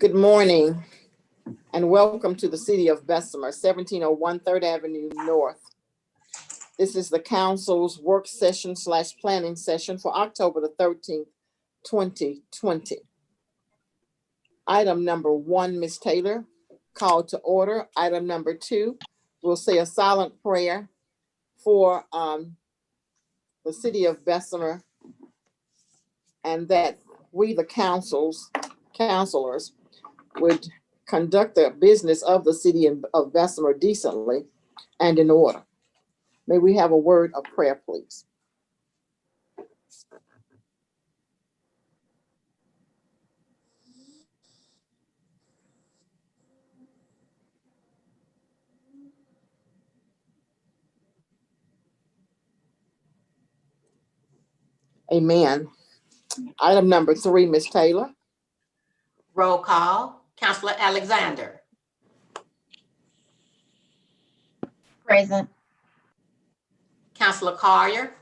Good morning and welcome to the City of Bessemer, 1701 3rd Avenue North. This is the council's work session / planning session for October the 13th, 2020. Item number 1, Ms. Taylor, called to order. Item number 2, we'll say a silent prayer for the City of Bessemer, and that we, the counselors, would conduct the business of the City of Bessemer decently and in order. May we have a word of prayer, please? Amen. Item number 3, Ms. Taylor. Roll call. Councilor Alexander. Present. Councilor Collier.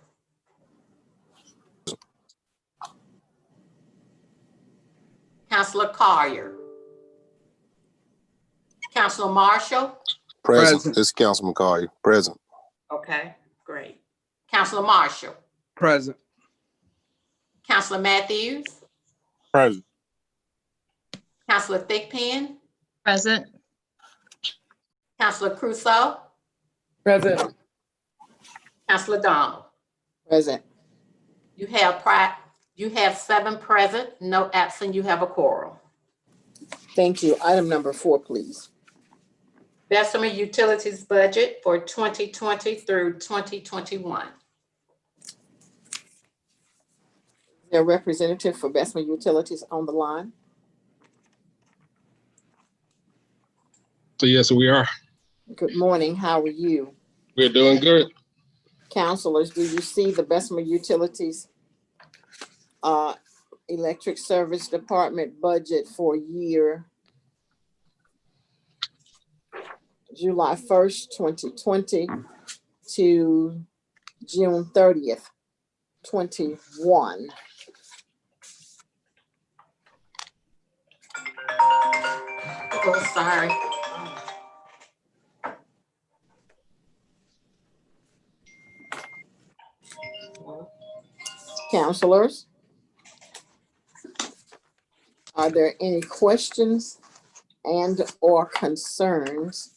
Councilor Collier. Councilor Marshall. Present. This is Councilman Collier. Present. Okay, great. Councilor Marshall. Present. Councilor Matthews. Present. Councilor Thigpen. Present. Councilor Crusoe. Present. Councilor Donald. Present. You have 7 present, no absent. You have a quorum. Thank you. Item number 4, please. Bessemer Utilities Budget for 2020 through 2021. Is there a representative for Bessemer Utilities on the line? So yes, we are. Good morning. How are you? We're doing good. Councilors, do you see the Bessemer Utilities Electric Service Department budget for year July 1st, 2020 to June 30th, 21? Oh, sorry. Councilors, are there any questions and or concerns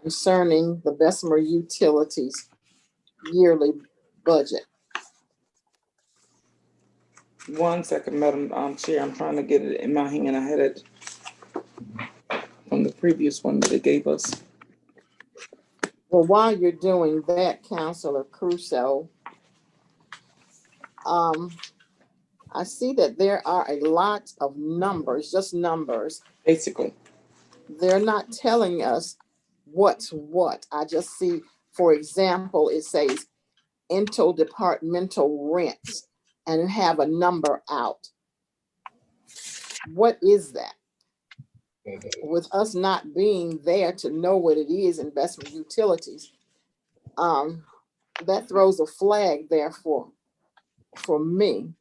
concerning the Bessemer Utilities yearly budget? 1 second, Madam Chair. I'm trying to get it in my hand. I had it from the previous one that they gave us. Well, while you're doing that, Councilor Crusoe, I see that there are a lot of numbers, just numbers. Basically, They're not telling us what's what. I just see, for example, it says interdepartmental rents and have a number out. What is that? With us not being there to know what it is in Bessemer Utilities, that throws a flag there for me.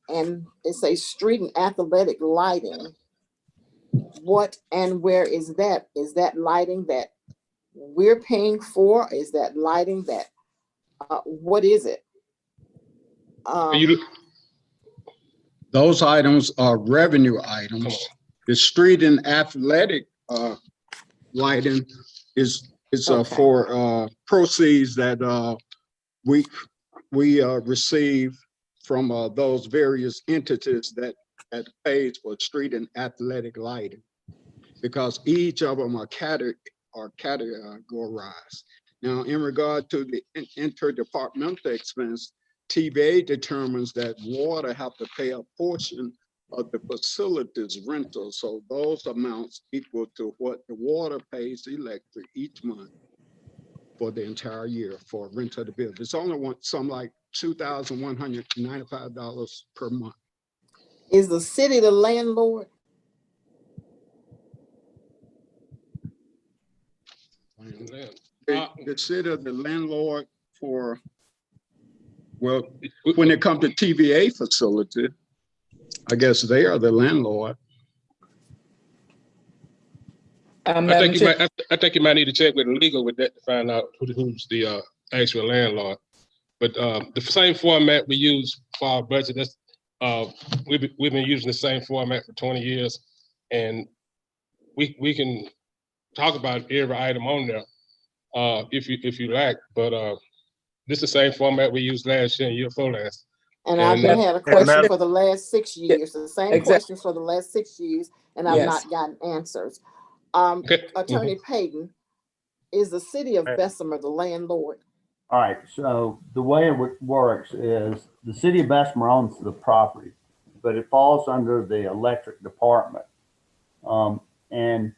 And it says street and athletic lighting. What and where is that? Is that lighting that we're paying for? Is that lighting that, what is it? Those items are revenue items. The street and athletic lighting is Okay. for proceeds that we receive from those various entities that pays for street and athletic lighting, because each of them are categorized. Now, in regard to the interdepartmental expense, TVA determines that water have to pay a portion of the facilities rental. So those amounts equal to what the water pays electric each month for the entire year for rent of the building. It's only some like $2,195 per month. Is the city the landlord? The city of the landlord for, well, when it comes to TVA facility, I guess they are the landlord. I Madam think you Chair, might. I think you might need to check with legal with that to find out who's the actual landlord. But the same format we use for our budget. That's we've been using the same format for 20 years, and we can talk about every item on there if you like. But this is the same format we used last year and year before last. And I've And, had a question Madam- for the last 6 years, the same Exact- questions for the last 6 years, and I've Yes. not gotten answers. Okay. Attorney Payton, is the city of Bessemer the landlord? All right, so the way it works is the city of Bessemer owns the property, but it falls under the electric department. And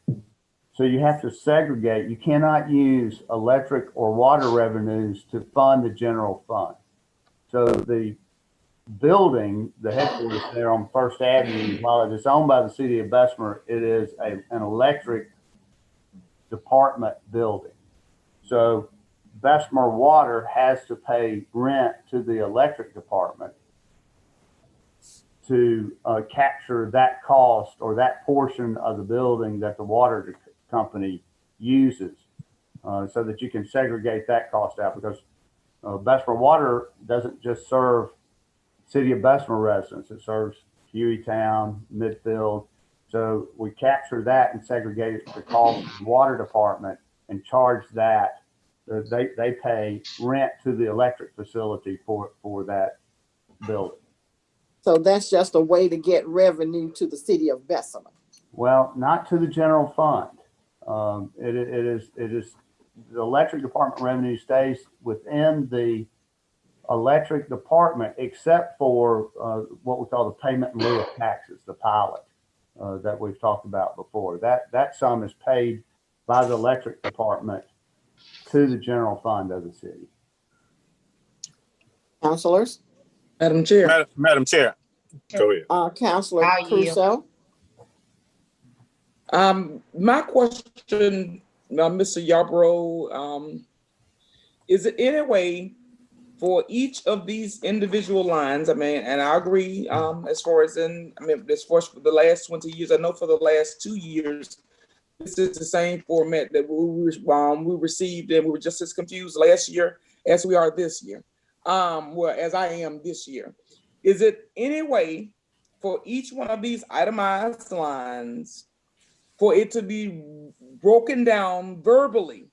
so you have to segregate. You cannot use electric or water revenues to fund the general fund. So the building, the headquarters there on First Avenue, while it is owned by the city of Bessemer, it is an electric department building. So Bessemer Water has to pay rent to the electric department to capture that cost or that portion of the building that the water company uses, so that you can segregate that cost out, because Bessemer Water doesn't just serve city of Bessemer residents, it serves Hueytown, Midfield. So we capture that and segregate the cost of the water department and charge that. They pay rent to the electric facility for that building. So that's just a way to get revenue to the city of Bessemer. Well, not to the general fund. It is the electric department revenue stays within the electric department, except for what we call the payment in lieu of taxes, the pilot that we've talked about before. That sum is paid by the electric department to the general fund of the city. Councilors? Madam Chair. Madam Chair, go ahead. Councilor I'll yield. Crusoe? My question, Mr. Yarbrough, is it any way for each of these individual lines? I mean, and I agree, as far as for the last 20 years, I know for the last 2 years, this is the same format that we received, and we were just as confused last year as we are this year, well, as I am this year. Is it any way for each one of these itemized lines for it to be broken down verbally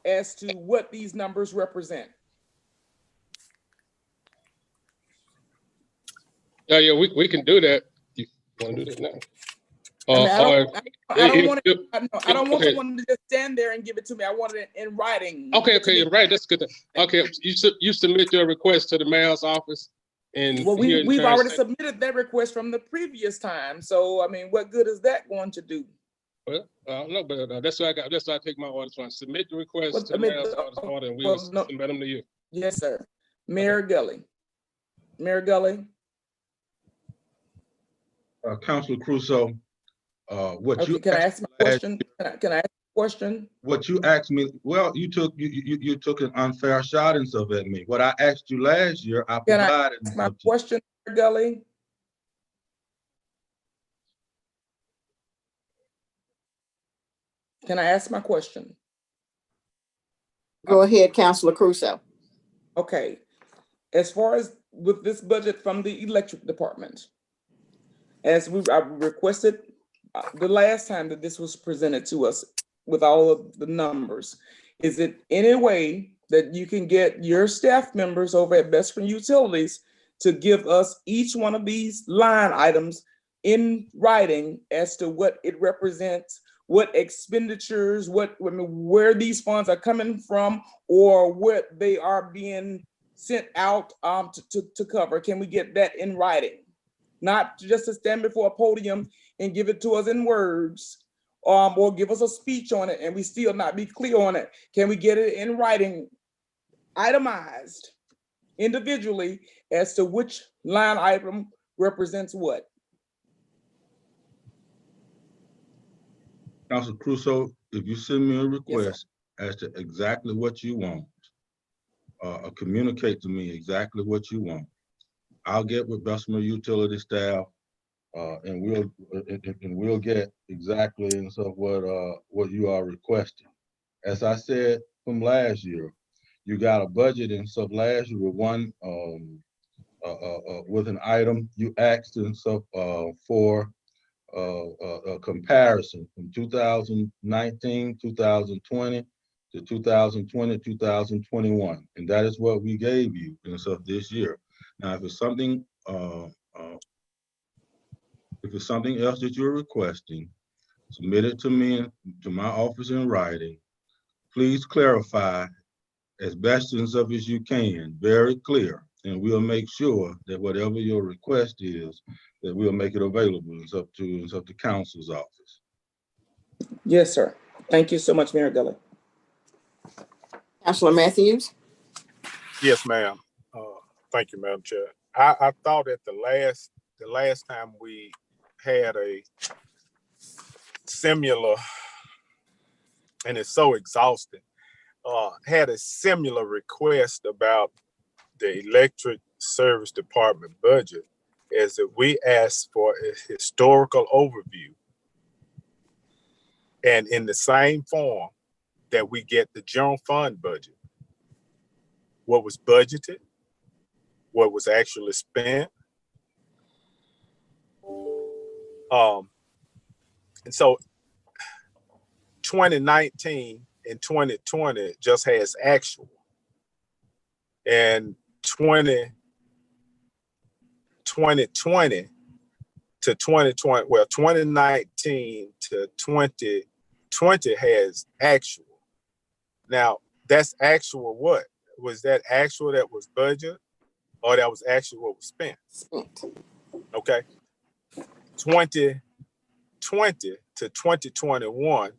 as to what these numbers represent? Yeah, we can do that. You want to do that now? I mean, I don't want Okay. someone to just stand there and give it to me. I want it in writing. Okay, right. That's good. Okay, you submit your request to the mayor's office, and Well, we've already submitted that request from the previous time. So, I mean, what good is that going to do? Well, no, but that's why I take my orders from. Submit the request to the mayor's order, and we will submit them to you. Yes, sir. Mayor Gully. Mayor Gully. Councilor Crusoe, Can I ask my question? Can I ask a question? what you asked me, well, you took an unfair shot and stuff at me. What I asked you last year, I Can I provided. ask my question, Mayor Gully? Can I ask my question? Go ahead, Councilor Crusoe. Okay. As far as with this budget from the electric department, as I requested the last time that this was presented to us with all of the numbers, is it any way that you can get your staff members over at Bessemer Utilities to give us each one of these line items in writing as to what it represents, what expenditures, where these funds are coming from, or what they are being sent out to cover? Can we get that in writing? Not just to stand before a podium and give it to us in words, or give us a speech on it and we still not be clear on it. Can we get it in writing, itemized, individually, as to which line item represents what? Councilor Crusoe, if you send me a request as to exactly what you want, communicate to me exactly what you want, I'll get with Bessemer utility staff, and we'll get exactly and so what you are requesting. As I said from last year, you got a budget and stuff last year with one with an item you asked and stuff for a comparison from 2019, 2020 to 2020, 2021, and that is what we gave you and stuff this year. Now, if it's something else that you're requesting, submit it to me, to my office in writing. Please clarify as best and stuff as you can, very clear, and we'll make sure that whatever your request is, that we'll make it available. It's up to council's office. Yes, sir. Thank you so much, Mayor Gully. Councilor Matthews? Yes, ma'am. Thank you, Madam Chair. I thought at the last time we had a similar, and it's so exhausting, had a similar request about the electric service department budget, is that we asked for a historical overview, and in the same form that we get the general fund budget, what was budgeted, what was actually spent. And so 2019 and 2020 just has actual, and 2020 to 2020, well, 2019 to 2020 has actual. Now, that's actual what? Was that actual that was budget, or that was actually what was spent? Spent. Okay. 2020 to 2021,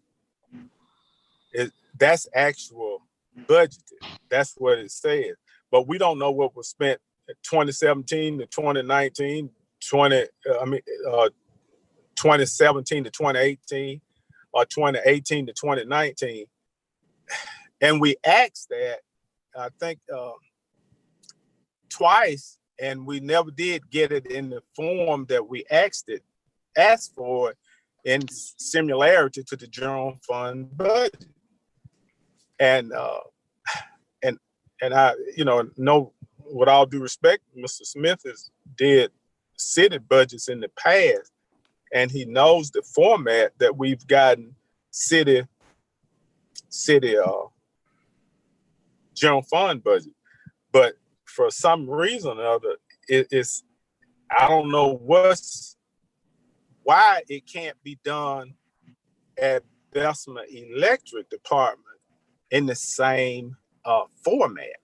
that's actual budgeted. That's what it says. But we don't know what was spent 2017 to 2019, 2017 to 2018, or 2018 to 2019. And we asked that, I think, twice, and we never did get it in the form that we asked for it in similarity to the general fund budget. And I, know with all due respect, Mr. Smith did city budgets in the past, and he knows the format that we've gotten city general fund budget. But for some reason or other, it's I don't know why it can't be done at Bessemer Electric Department in the same format.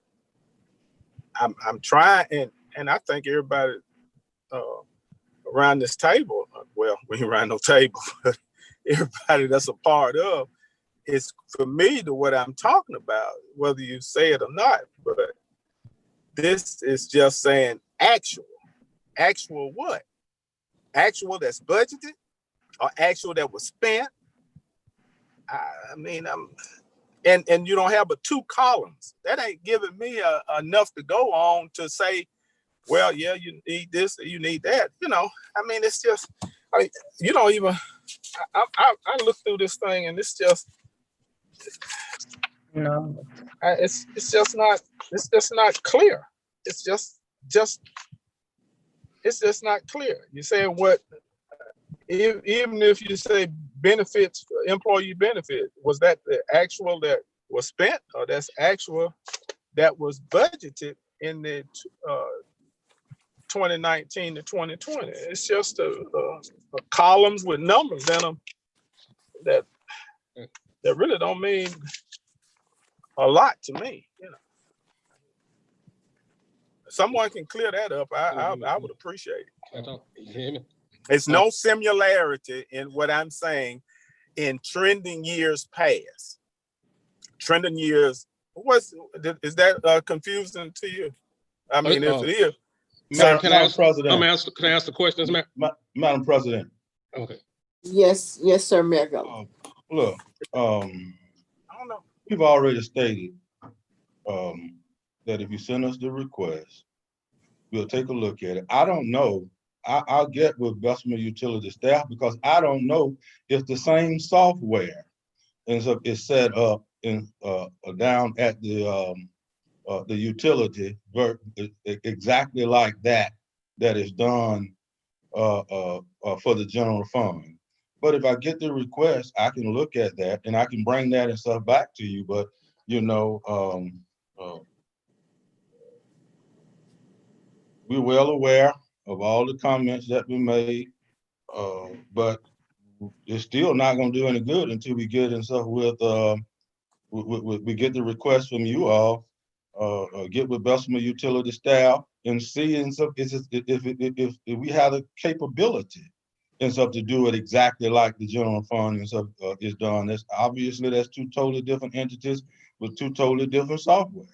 I'm trying, and I think everybody around this table, well, we ain't around no table, but everybody that's a part of, is familiar to what I'm talking about, whether you say it or not. But this is just saying actual. Actual what? Actual that's budgeted, or actual that was spent? I mean, and you don't have but 2 columns. That ain't giving me enough to go on to say, well, yeah, you need this, or you need that. I mean, it's just, you don't even. I look through this thing, and it's just, it's just not clear. It's just not clear. You say what? Even if you say benefits, employee benefit, was that the actual that was spent, or that's actual that was budgeted in the 2019 to 2020? It's just a columns with numbers in them that really don't mean a lot to me. Someone can clear that up. I would appreciate it. It's no similarity in what I'm saying in trending years past. Trending years, is that confusing to you? I mean, if it is. Madam President. Can I ask the questions, ma'am? Madam President. Okay. Yes, sir, Mayor Gully. Look, I don't know. we've already stated that if you send us the request, We'll take a look at it. I don't know. I'll get with Bessemer utility staff because I don't know if the same software is set up in down at the utility exactly like that is done for the general fund. But if I get the request, I can look at that and I can bring that and stuff back to you. But you know, we're well aware of all the comments that we made, but it's still not going to do any good until we get and stuff with we get the request from you all, get with Bessemer utility staff and see and stuff if we have the capability and stuff to do it exactly like the general fund and stuff is done. That's obviously that's two totally different entities with two totally different software.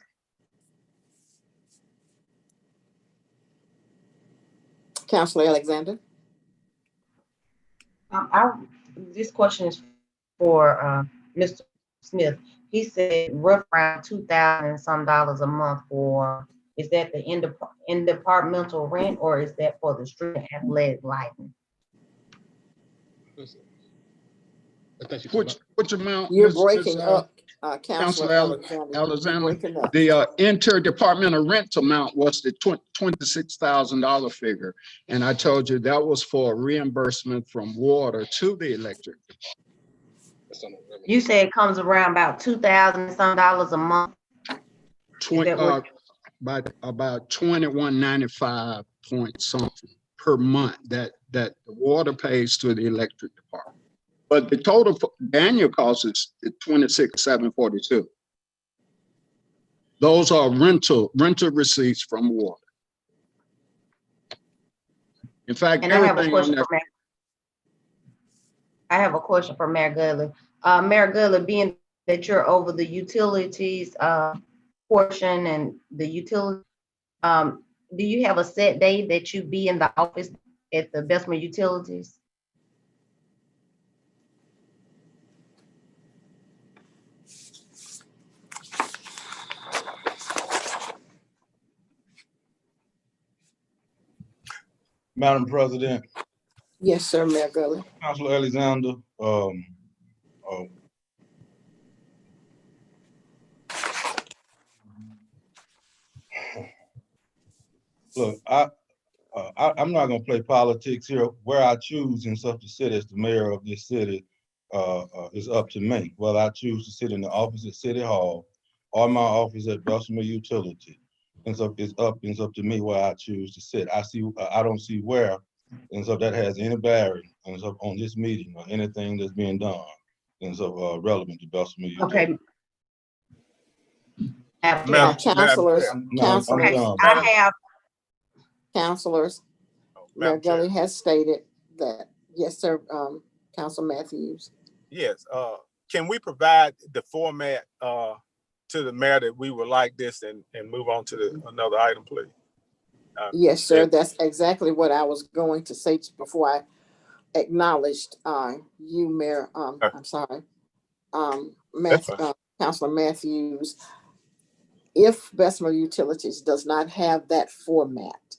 Councilor Alexander. This question is for Mr. Smith. He said rough around $2,000 some a month for, is that the in departmental rent or is that for the street and athletic lighting? Which amount? You're breaking up, Councilor Alexander. Alexander, You're breaking up. the interdepartmental rent amount was the $26,000 figure. And I told you that was for reimbursement from water to the electric. You said it comes around about $2,000 some a month. About 2195 point something per month that the water pays to the electric department. But the total annual cost is 26,742. Those are rental receipts from water. In fact, And I have a question for Mayor Gully. Mayor Gully, being that you're over the utilities portion and the utility, do you have a set day that you be in the office at the Bessemer Utilities? Madam President. Yes, sir, Mayor Gully. Councilor Alexander, look, I'm not gonna play politics here. Where I choose in such a city as the mayor of this city is up to me. Whether I choose to sit in the office at City Hall or my office at Bessemer Utility, and so it's up to me where I choose to sit. I don't see where, and so that has any bearing and so on this meeting or anything that's being done, and so relevant to Bessemer Utility. Okay. Councilors, councilors, Mayor Madam Chair. Gully has stated that, yes, sir, Council Matthews. Yes, can we provide the format to the mayor that we would like this and move on to another item, please? Yes, sir, that's exactly what I was going to say before I acknowledged you, Mayor, I'm sorry, Councilor Matthews. If Bessemer Utilities does not have that format,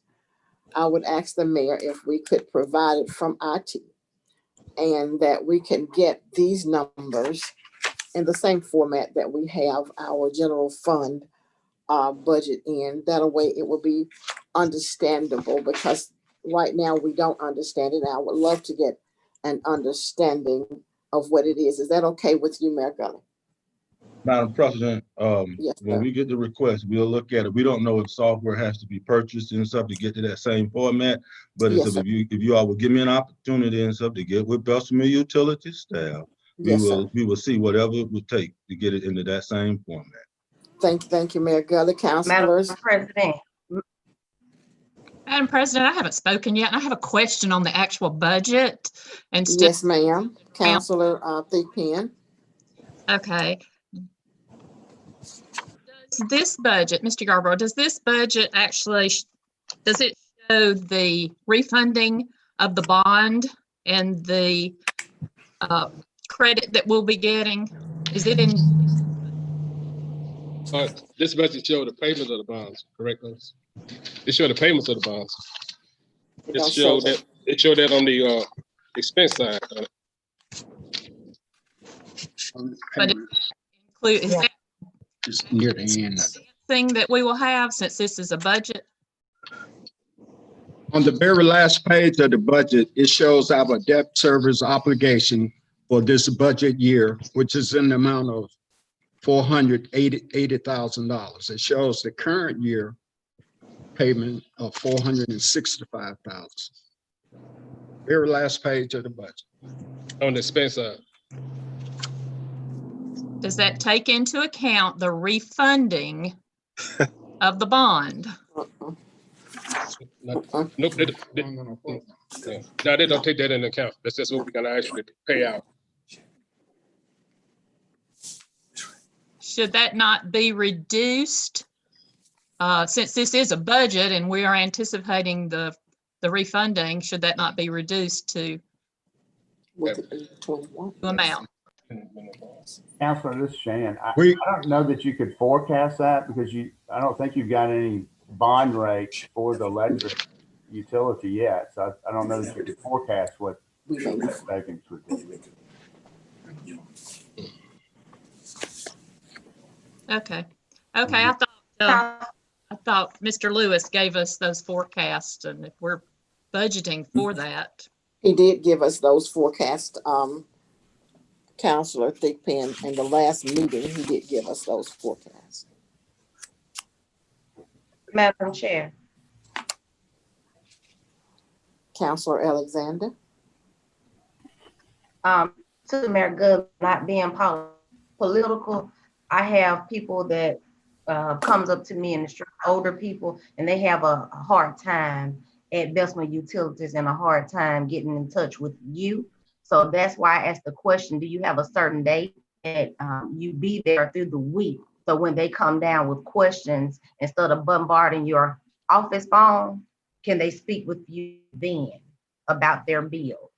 I would ask the mayor if we could provide it from IT and that we can get these numbers in the same format that we have our general fund budget in. That way it will be understandable, because right now we don't understand it. I would love to get an understanding of what it is. Is that okay with you, Mayor Gully? Madam President, Yes, when we get the request, we'll look at it. We don't know if software has to be purchased and stuff to get to that same format, but Yes, if you all will give me an opportunity and stuff to get with Bessemer Utility staff, we will see whatever it would take to get it into that same format. Thank you, Mayor Gully. Councilors. Madam President, I haven't spoken yet, and I have a question on the actual budget. And Yes, ma'am. Councilor Thigpen. Okay. Does this budget, Mr. Yarbrough, does this budget actually, does it show the refunding of the bond and the credit that we'll be getting? Is it in? This budget showed the payment of the bonds, correct? It showed the payments of the bonds. It It don't show showed that. that, it showed that on the expense side. But it include, is Yeah. that It's near the end. thing that we will have since this is a budget? On the very last page of the budget, it shows our debt service obligation for this budget year, which is in the amount of $480,000. It shows the current year payment of $465,000. Very last page of the budget. On the expense side. Does that take into account the refunding of the bond? Uh-uh. Nope, Uh-uh. yeah. No, they don't take that into account. That's just what we're gonna actually pay out. Should that not be reduced? Since this is a budget and we are anticipating the refunding, should that not be reduced to With the 21. amount? Counselor, this is Shan. I We- don't know that you could forecast that because I don't think you've got any bond rate for the electric utility yet. So I don't know that you could forecast what We may the savings would be. Okay. Okay, I thought Mr. Lewis gave us those forecasts, and if we're budgeting for that. He did give us those forecasts, Counselor Thigpen, in the last meeting, he did give us those forecasts. Madam Chair. Counselor Alexander? To Mayor Good, not being political, I have people that comes up to me in the street, older people, and they have a hard time at Bessemer Utilities and a hard time getting in touch with you. So that's why I asked the question, do you have a certain date that you be there through the week? So when they come down with questions, instead of bombarding your office phone, can they speak with you then about their bills?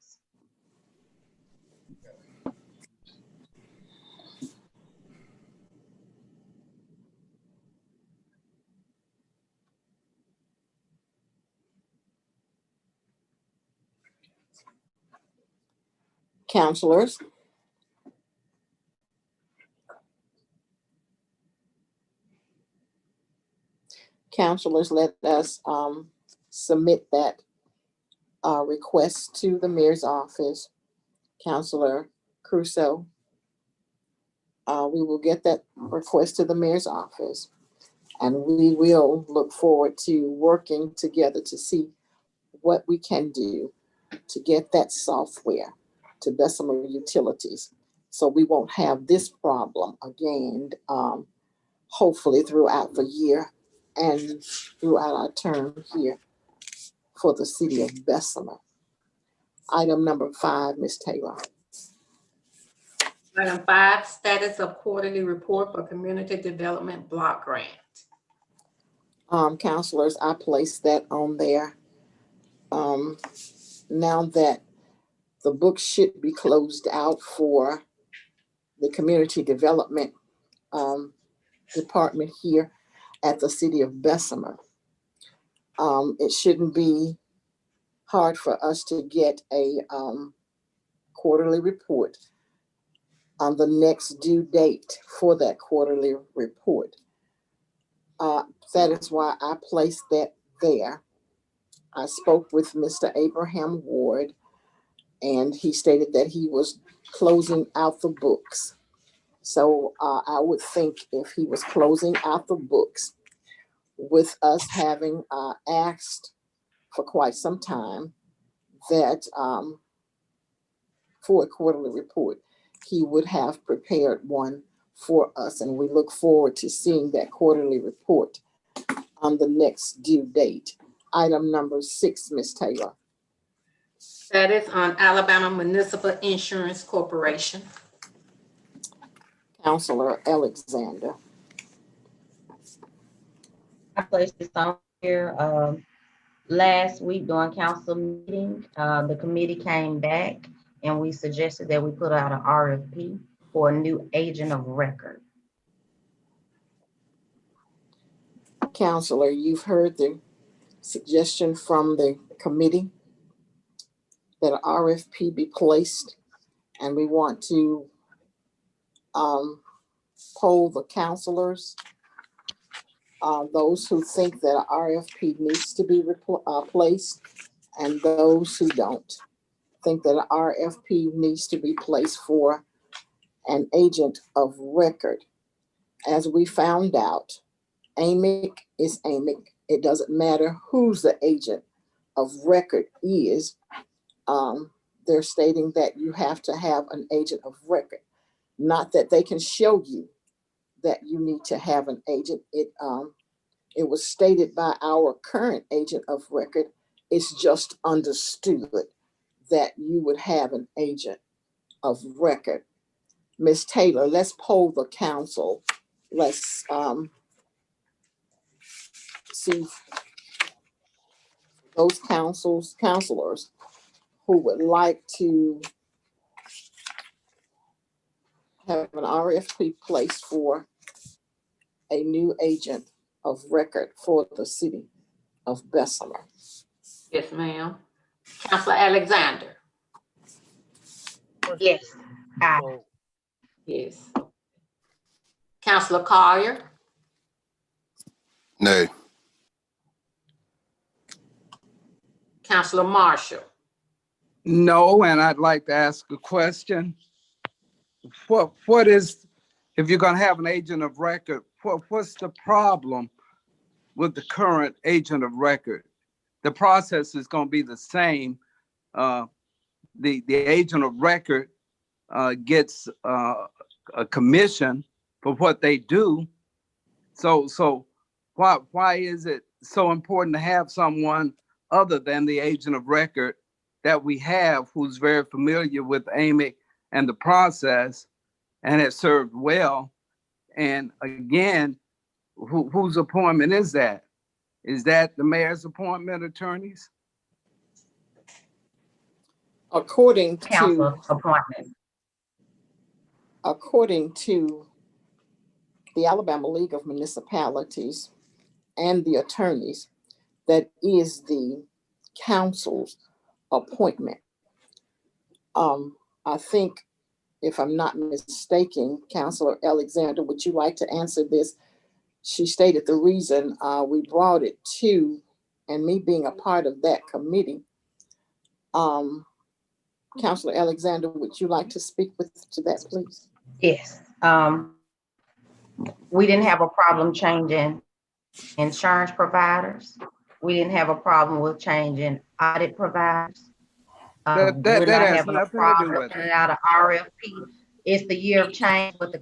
Counselors? Counselors, let us submit that request to the mayor's office. Counselor Crusoe, we will get that request to the mayor's office, and we will look forward to working together to see what we can do to get that software to Bessemer Utilities, so we won't have this problem again, hopefully throughout the year and throughout our term here for the city of Bessemer. Item number 5, Ms. Taylor. Item 5, status of quarterly report for community development block grant. Counselors, I placed that on there. Now that the book should be closed out for the community development department here at the city of Bessemer, it shouldn't be hard for us to get a quarterly report on the next due date for that quarterly report. That is why I placed that there. I spoke with Mr. Abraham Ward, and he stated that he was closing out the books. So I would think if he was closing out the books, with us having asked for quite some time that for a quarterly report, he would have prepared one for us, and we look forward to seeing that quarterly report on the next due date. Item number 6, Ms. Taylor. Status on Alabama Municipal Insurance Corporation. Counselor Alexander. I placed this on here last week during council meeting. The committee came back and we suggested that we put out an RFP for a new agent of record. Counselor, you've heard the suggestion from the committee that an RFP be placed, and we want to poll the counselors, those who think that an RFP needs to be placed, and those who don't think that an RFP needs to be placed for an agent of record. As we found out, AMIC is AMIC. It doesn't matter who's the agent of record is. They're stating that you have to have an agent of record, not that they can show you that you need to have an agent. It was stated by our current agent of record. It's just understood that you would have an agent of record. Ms. Taylor, let's poll the council. Let's see those counselors who would like to have an RFP placed for a new agent of record for the city of Bessemer. Yes, ma'am. Counselor Alexander. Yes. Aye. Yes. Counselor Collier. Nay. Counselor Marshall. No, and I'd like to ask a question. What is, if you're gonna have an agent of record, what's the problem with the current agent of record? The process is gonna be the same. The agent of record gets a commission for what they do. So why is it so important to have someone other than the agent of record that we have who's very familiar with AMIC and the process and has served well? And again, whose appointment is that? Is that the mayor's appointment, attorneys? According Council appointment. to the Alabama League of Municipalities and the attorneys, that is the council's appointment. I think, if I'm not mistaken, Counselor Alexander, would you like to answer this? She stated the reason we brought it to, and me being a part of that committee. Counselor Alexander, would you like to speak to that, please? Yes. We didn't have a problem changing insurance providers. We didn't have a problem with changing audit providers. That We're not has having a nothing to do problem with sending out an RFP. It's the year of change, what the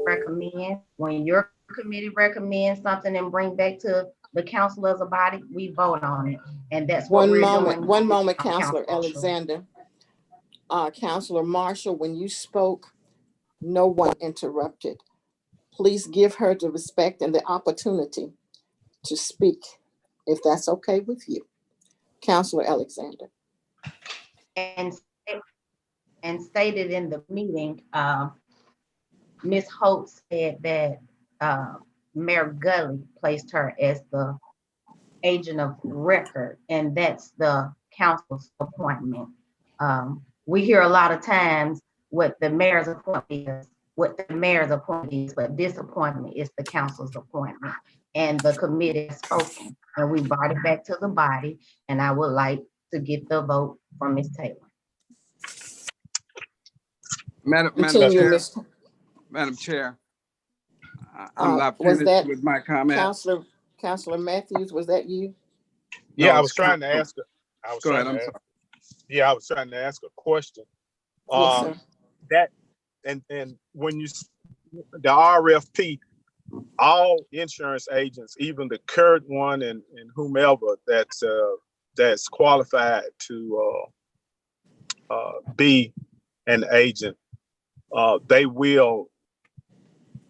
recommend. When your committee recommends something and bring back to the council as a body, we vote on it. And that's what we're doing. One moment, Counselor Alexander. Counselor Marshall, when you spoke, no one interrupted. Please give her the respect and the opportunity to speak, if that's okay with you. Counselor Alexander. And stated in the meeting, Ms. Holt said that Mayor Gully placed her as the agent of record, and that's the council's appointment. We hear a lot of times what the mayor's appointment is, but this appointment is the council's appointment. And the committee has spoken, and we brought it back to the body, and I would like to get the vote from Ms. Taylor. Madam Chair, I'm not finished with my comment. Counselor Matthews, was that you? Yeah, No, I was trying to ask. I was trying to ask a question. Yes, sir. That and when you the RFP, all insurance agents, even the current one and whomever that's qualified to be an agent, they will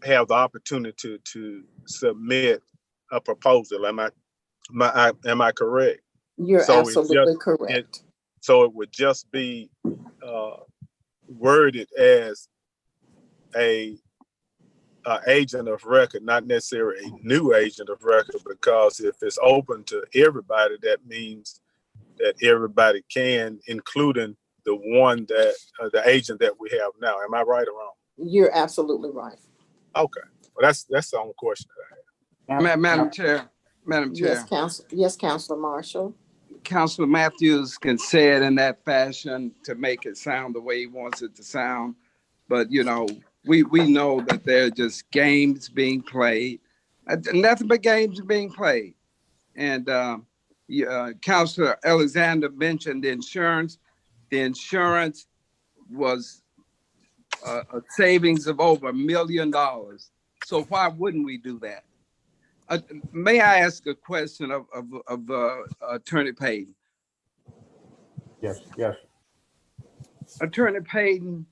have the opportunity to submit a proposal. Am I correct? You're absolutely correct. So it would just be worded as a an agent of record, not necessarily a new agent of record, because if it's open to everybody, that means that everybody can, including the one that, the agent that we have now. Am I right or wrong? You're absolutely right. Okay, well, that's the only question that I have. Madam Chair, Madam Yes, Chair, Council. Yes, Councilor Marshall. Councilor Matthews can say it in that fashion to make it sound the way he wants it to sound. But, you know, we know that they're just games being played. Nothing but games being played. And Councilor Alexander mentioned the insurance. The insurance was a savings of over $1 million. So why wouldn't we do that? May I ask a question of Attorney Payton? Yes, yes. Attorney Payton,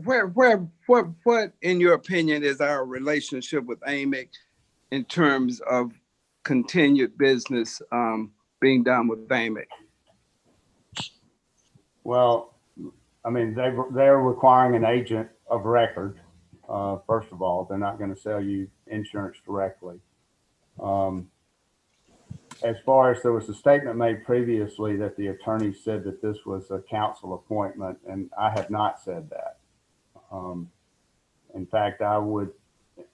what in your opinion is our relationship with AMIC in terms of continued business being done with AMIC? Well, I mean, they're requiring an agent of record. First of all, they're not going to sell you insurance directly. As far as there was a statement made previously that the attorney said that this was a council appointment, and I have not said that. In fact, I would,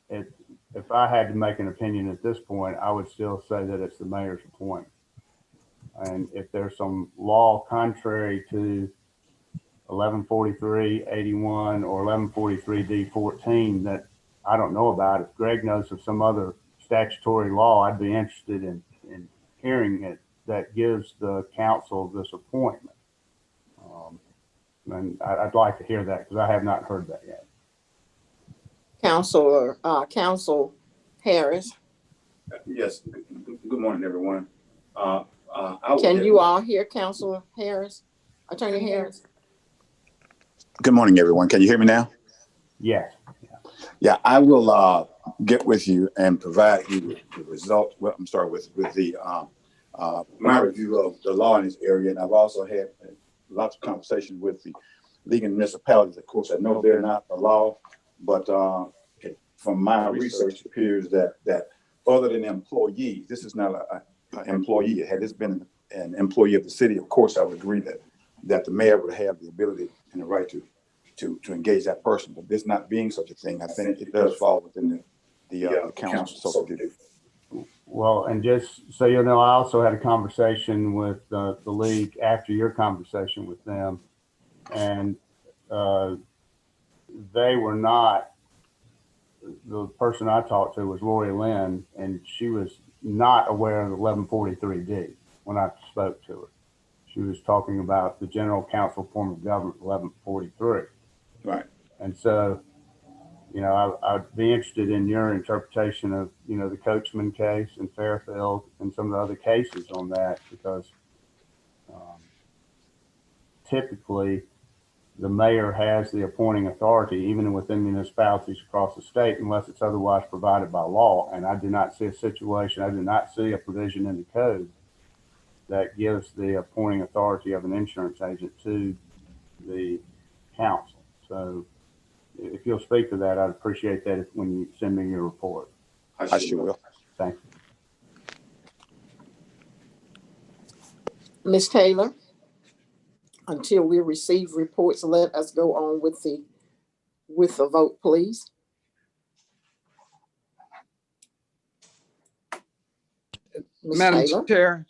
if I had to make an opinion at this point, I would still say that it's the mayor's appointment. And if there's some law contrary to 1143-81 or 1143-D14 that I don't know about, if Greg knows of some other statutory law, I'd be interested in hearing it that gives the council this appointment. And I'd like to hear that because I have not heard that yet. Council Harris. Yes. Good morning, everyone. Can you all hear Councilor Harris? Attorney Harris? Good morning, everyone. Can you hear me now? Yes. Yeah, I will get with you and provide you with the results. Well, I'm sorry, with the my review of the law in this area, and I've also had lots of conversations with the League of Municipalities. Of course, I know they're not a law, but from my research, it appears that other than employees, this is not an employee. Had this been an employee of the city, of course, I would agree that the mayor would have the ability and the right to engage that person. But this not being such a thing, I think it does fall within the council. So Well, and just so you know, I also had a conversation with the league after your conversation with them, and they were not, the person I talked to was Lori Lynn, and she was not aware of 1143D when I spoke to her. She was talking about the general council form of government, 1143. Right. And so, you know, I'd be interested in your interpretation of, you know, the Coachman case and Fairfield and some of the other cases on that, because typically the mayor has the appointing authority, even within municipalities across the state, unless it's otherwise provided by law. And I do not see a situation, I do not see a provision in the code that gives the appointing authority of an insurance agent to the council. So if you'll speak to that, I'd appreciate that when you send me your report. I sure will. Thank you. Ms. Taylor, until we receive reports, let us go on with the vote, please. Madam Chair.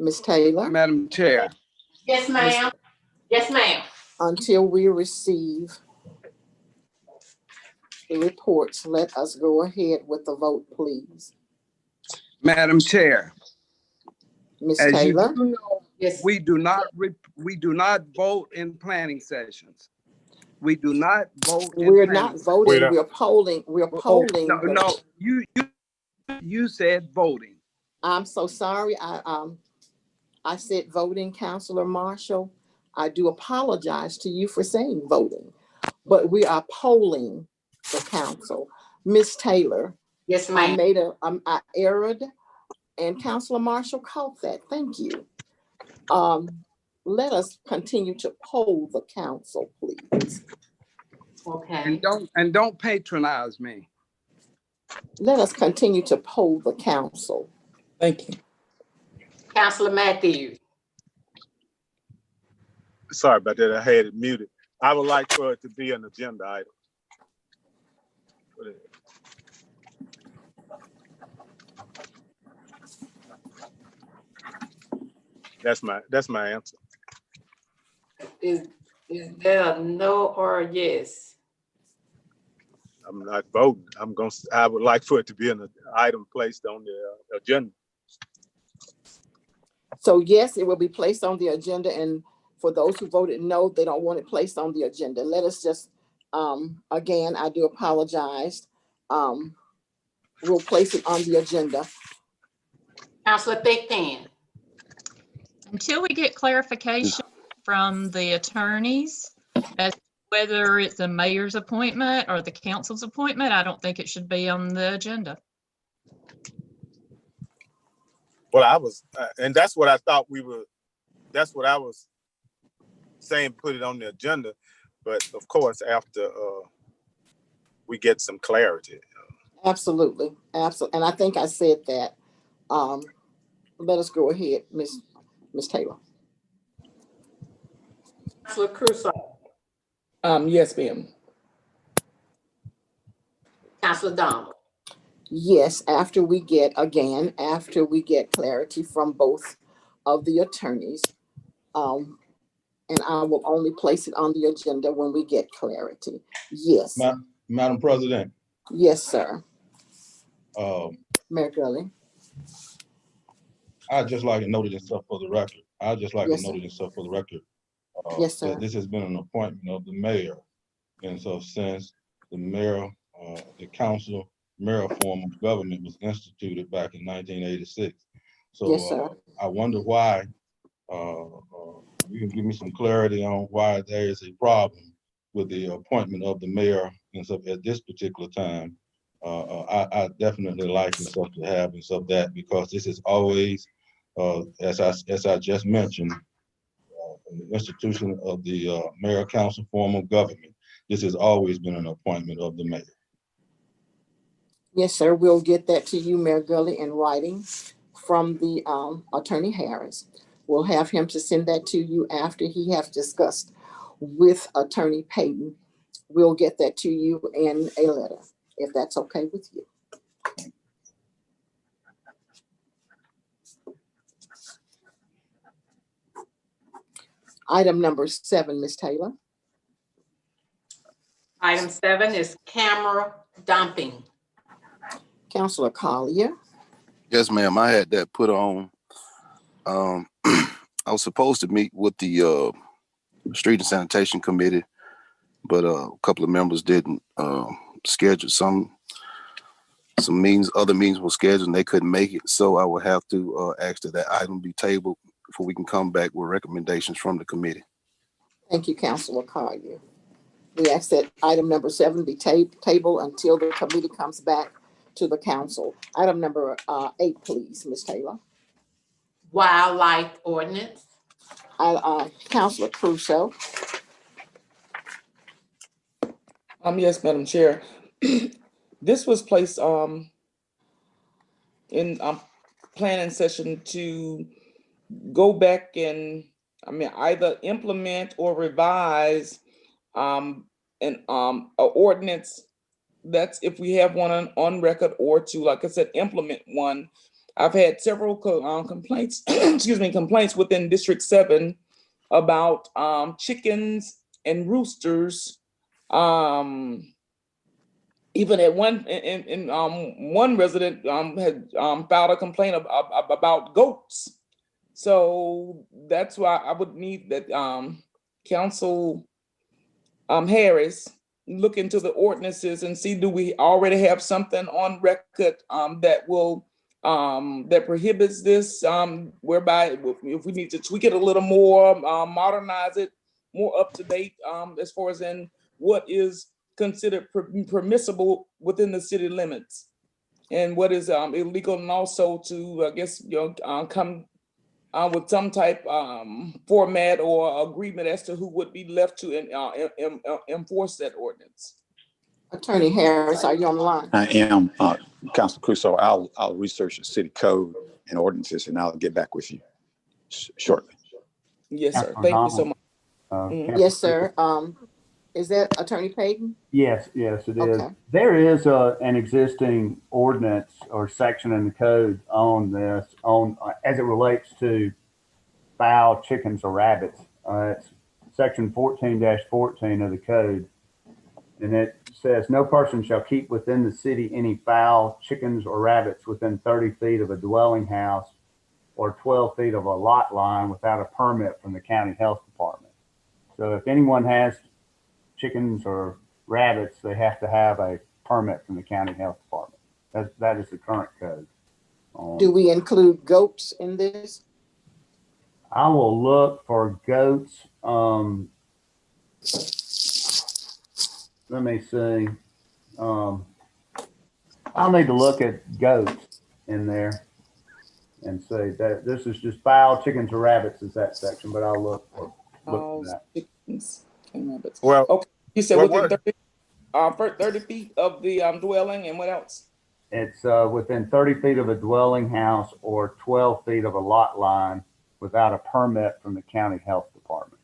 Ms. Taylor. Madam Chair. Yes, ma'am. Yes, ma'am. Until we receive the reports, let us go ahead with the vote, please. Madam Chair. Ms. As Taylor. you do know, Yes. we do not vote in planning sessions. We do not vote. We're not voting. Wait, we're polling. We're polling. No, you said voting. I'm so sorry. I said voting, Councilor Marshall. I do apologize to you for saying voting, but we are polling the council. Ms. Taylor. Yes, I ma'am. made I erred, and Councilor Marshall caught that. Thank you. Let us continue to poll the council, please. Okay. And don't patronize me. Let us continue to poll the council. Thank you. Councilor Matthews. Sorry about that. I had it muted. I would like for it to be an agenda item. That's my answer. Is there a no or a yes? I'm not voting. I would like for it to be an item placed on the agenda. So yes, it will be placed on the agenda, and for those who voted no, they don't want it placed on the agenda. Let us just, again, I do apologize. We'll place it on the agenda. Councilor Thigpen. Until we get clarification from the attorneys as to whether it's the mayor's appointment or the council's appointment, I don't think it should be on the agenda. Well, I was, and that's what I thought that's what I was saying, put it on the agenda. But of course, after we get some clarity. Absolutely, absolutely. And I think I said that. Let us go ahead, Ms. Taylor. Councilor Crusoe. Yes, ma'am. Councilor Donald. Yes, after we get clarity from both of the attorneys. And I will only place it on the agenda when we get clarity. Yes. Madam President. Yes, sir. Mayor Gurley. I'd just like to note this stuff for the record. Yes, sir. That this has been an appointment of the mayor. And so since the mayor, the council mayor form of government was instituted back in 1986. So yes, sir. I wonder why, you can give me some clarity on why there is a problem with the appointment of the mayor and so at this particular time. I definitely like and stuff to have and stuff that, because this is always, as I just mentioned, the institution of the mayor council form of government. This has always been an appointment of the mayor. Yes, sir. We'll get that to you, Mayor Gurley, in writing from the Attorney Harris. We'll have him to send that to you after he has discussed with Attorney Payton. We'll get that to you in a letter, if that's okay with you. Item number 7, Ms. Taylor. Item 7 is camera dumping. Councilor Collier. Yes, ma'am. I had that put on. I was supposed to meet with the Street and Sanitation Committee, but a couple of members didn't schedule some meetings. Other meetings were scheduled and they couldn't make it. So I will have to ask that item be tabled before we can come back with recommendations from the committee. Thank you, Councilor Collier. We ask that item number 7 be tabled until the committee comes back to the council. Item number 8, please, Ms. Taylor. Wildlife ordinance. Councilor Crusoe. Yes, Madam Chair. This was placed in planning session to go back and either implement or revise an ordinance. That's if we have one on record, or to, like I said, implement one. I've had several complaints, complaints within District 7 about chickens and roosters. Even at one resident had filed a complaint about goats. So that's why I would need that Council Harris look into the ordinances and see, do we already have something on record that will that prohibits this, whereby if we need to tweak it a little more, modernize it, more up to date as far as in what is considered permissible within the city limits and what is illegal, and also to, I guess, come with some type format or agreement as to who would be left to enforce that ordinance. Attorney Harris, are you on the line? I am, Councilor Crusoe. I'll research the city code and ordinances, and I'll get back with you shortly. Yes, sir. Councilor Thank you so Donald, much. Councilor Yes, sir. Is that Attorney Payton? Yes, yes, it is. Okay. There is an existing ordinance or section in the code on this, as it relates to fowl, chickens, or rabbits. It's section 14-14 of the code. And it says, no person shall keep within the city any fowl, chickens, or rabbits within 30 feet of a dwelling house or 12 feet of a lot line without a permit from the county health department. So if anyone has chickens or rabbits, they have to have a permit from the county health department. That is the current code. Do we include goats in this? I will look for goats. Let me see. I'll need to look at goats in there and say that this is just fowl, chickens, or rabbits is that section, but I'll look for that. Chickens and rabbits. Well, okay. You said well, within 30 feet of the dwelling, and what else? It's within 30 feet of a dwelling house or 12 feet of a lot line without a permit from the county health department.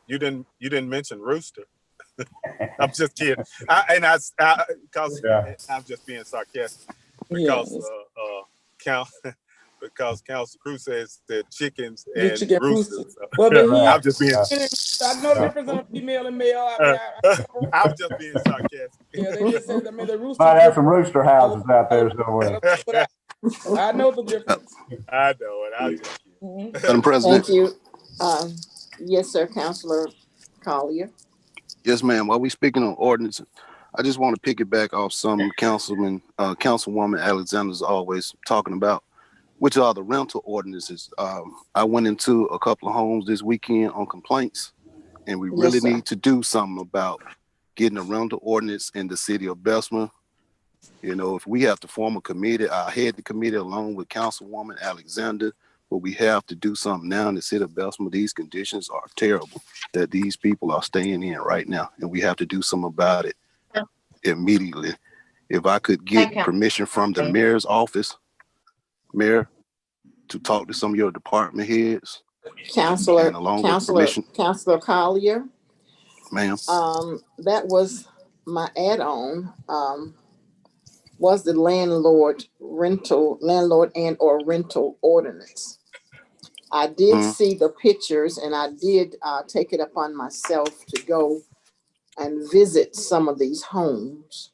You didn't mention rooster. I'm just kidding. I'm just being sarcastic because because Council Cruz says that chickens and roosters. Well, I'm just being. I know the difference in a female and male. I'm just being sarcastic. Yeah, they just said. I mean, the rooster. Might have some rooster houses out there somewhere. I know the difference. I know it. I just kidding. Madam President. Thank you. Yes, sir, Councilor Collier. Yes, ma'am. While we speaking on ordinance, I just want to piggyback off some Councilwoman Alexander's always talking about, which are the rental ordinances. I went into a couple of homes this weekend on complaints, and we really need to do something about getting a rental ordinance in the city of Bessemer. You know, if we have to form a committee, I head the committee along with Councilwoman Alexander, but we have to do something now in the city of Bessemer. These conditions are terrible that these people are staying in right now, and we have to do something about it immediately. If I could get permission from the mayor's office, mayor, to talk to some of your department heads. Councilor Collier. Ma'am. That was my add-on. Was the landlord and or rental ordinance. I did see the pictures, and I did take it upon myself to go and visit some of these homes.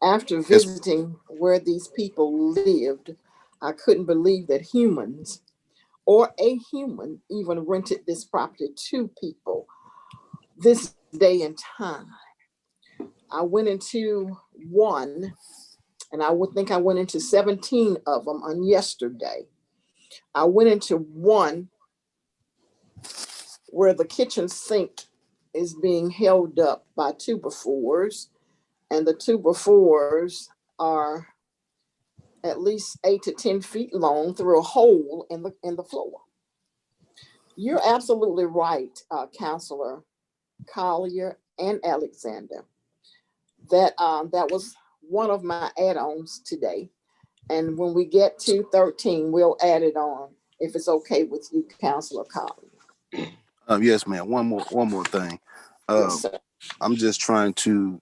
After visiting where these people lived, I couldn't believe that humans or a human even rented this property to people this day and time. I went into one, and I would think I went into 17 of them on yesterday. I went into one where the kitchen sink is being held up by 2x4s, and the 2x4s are at least 8 to 10 feet long through a hole in the floor. You're absolutely right, Councilor Collier and Alexander. That was one of my add-ons today. And when we get to 13, we'll add it on, if it's okay with you, Councilor Collier. Yes, ma'am. One more thing. Yes, sir. I'm just trying to,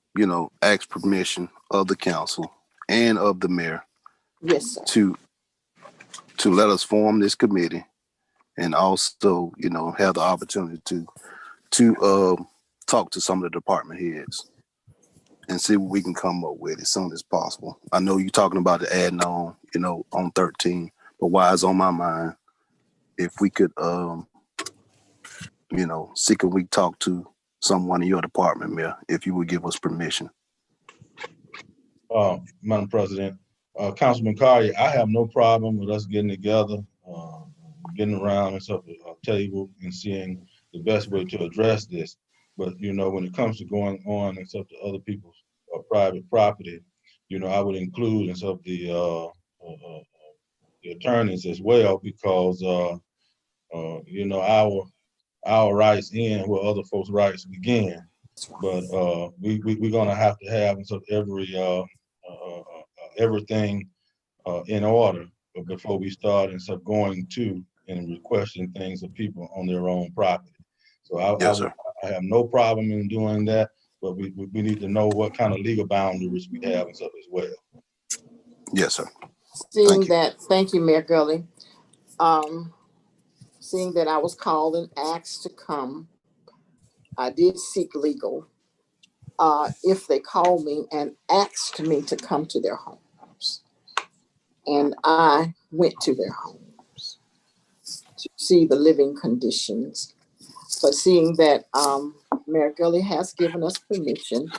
ask permission of the council and of the mayor. Yes, sir. To let us form this committee, and also, have the opportunity to talk to some of the department heads and see what we can come up with as soon as possible. I know you're talking about the adding on, on 13, but why it's on my mind, if we could, see can we talk to someone in your department, Mayor, if you would give us permission. Madam President, Councilman Collier, I have no problem with us getting together, getting around and stuff, a table and seeing the best way to address this. But, when it comes to going on and stuff to other people's private property, I would include and stuff the attorneys as well, because you know, our rights end where other folks' rights begin. But we're gonna have to have sort of everything in order before we start and start going to and requesting things of people on their own property. So Yes, sir. I have no problem in doing that, but we need to know what kind of legal boundaries we have and stuff as well. Yes, sir. Seeing you. that, thank you, Mayor Gully. Seeing that I was called and asked to come, I did seek legal. If they called me and asked me to come to their homes, and I went to their homes to see the living conditions. But seeing that Mayor Gully has given us permission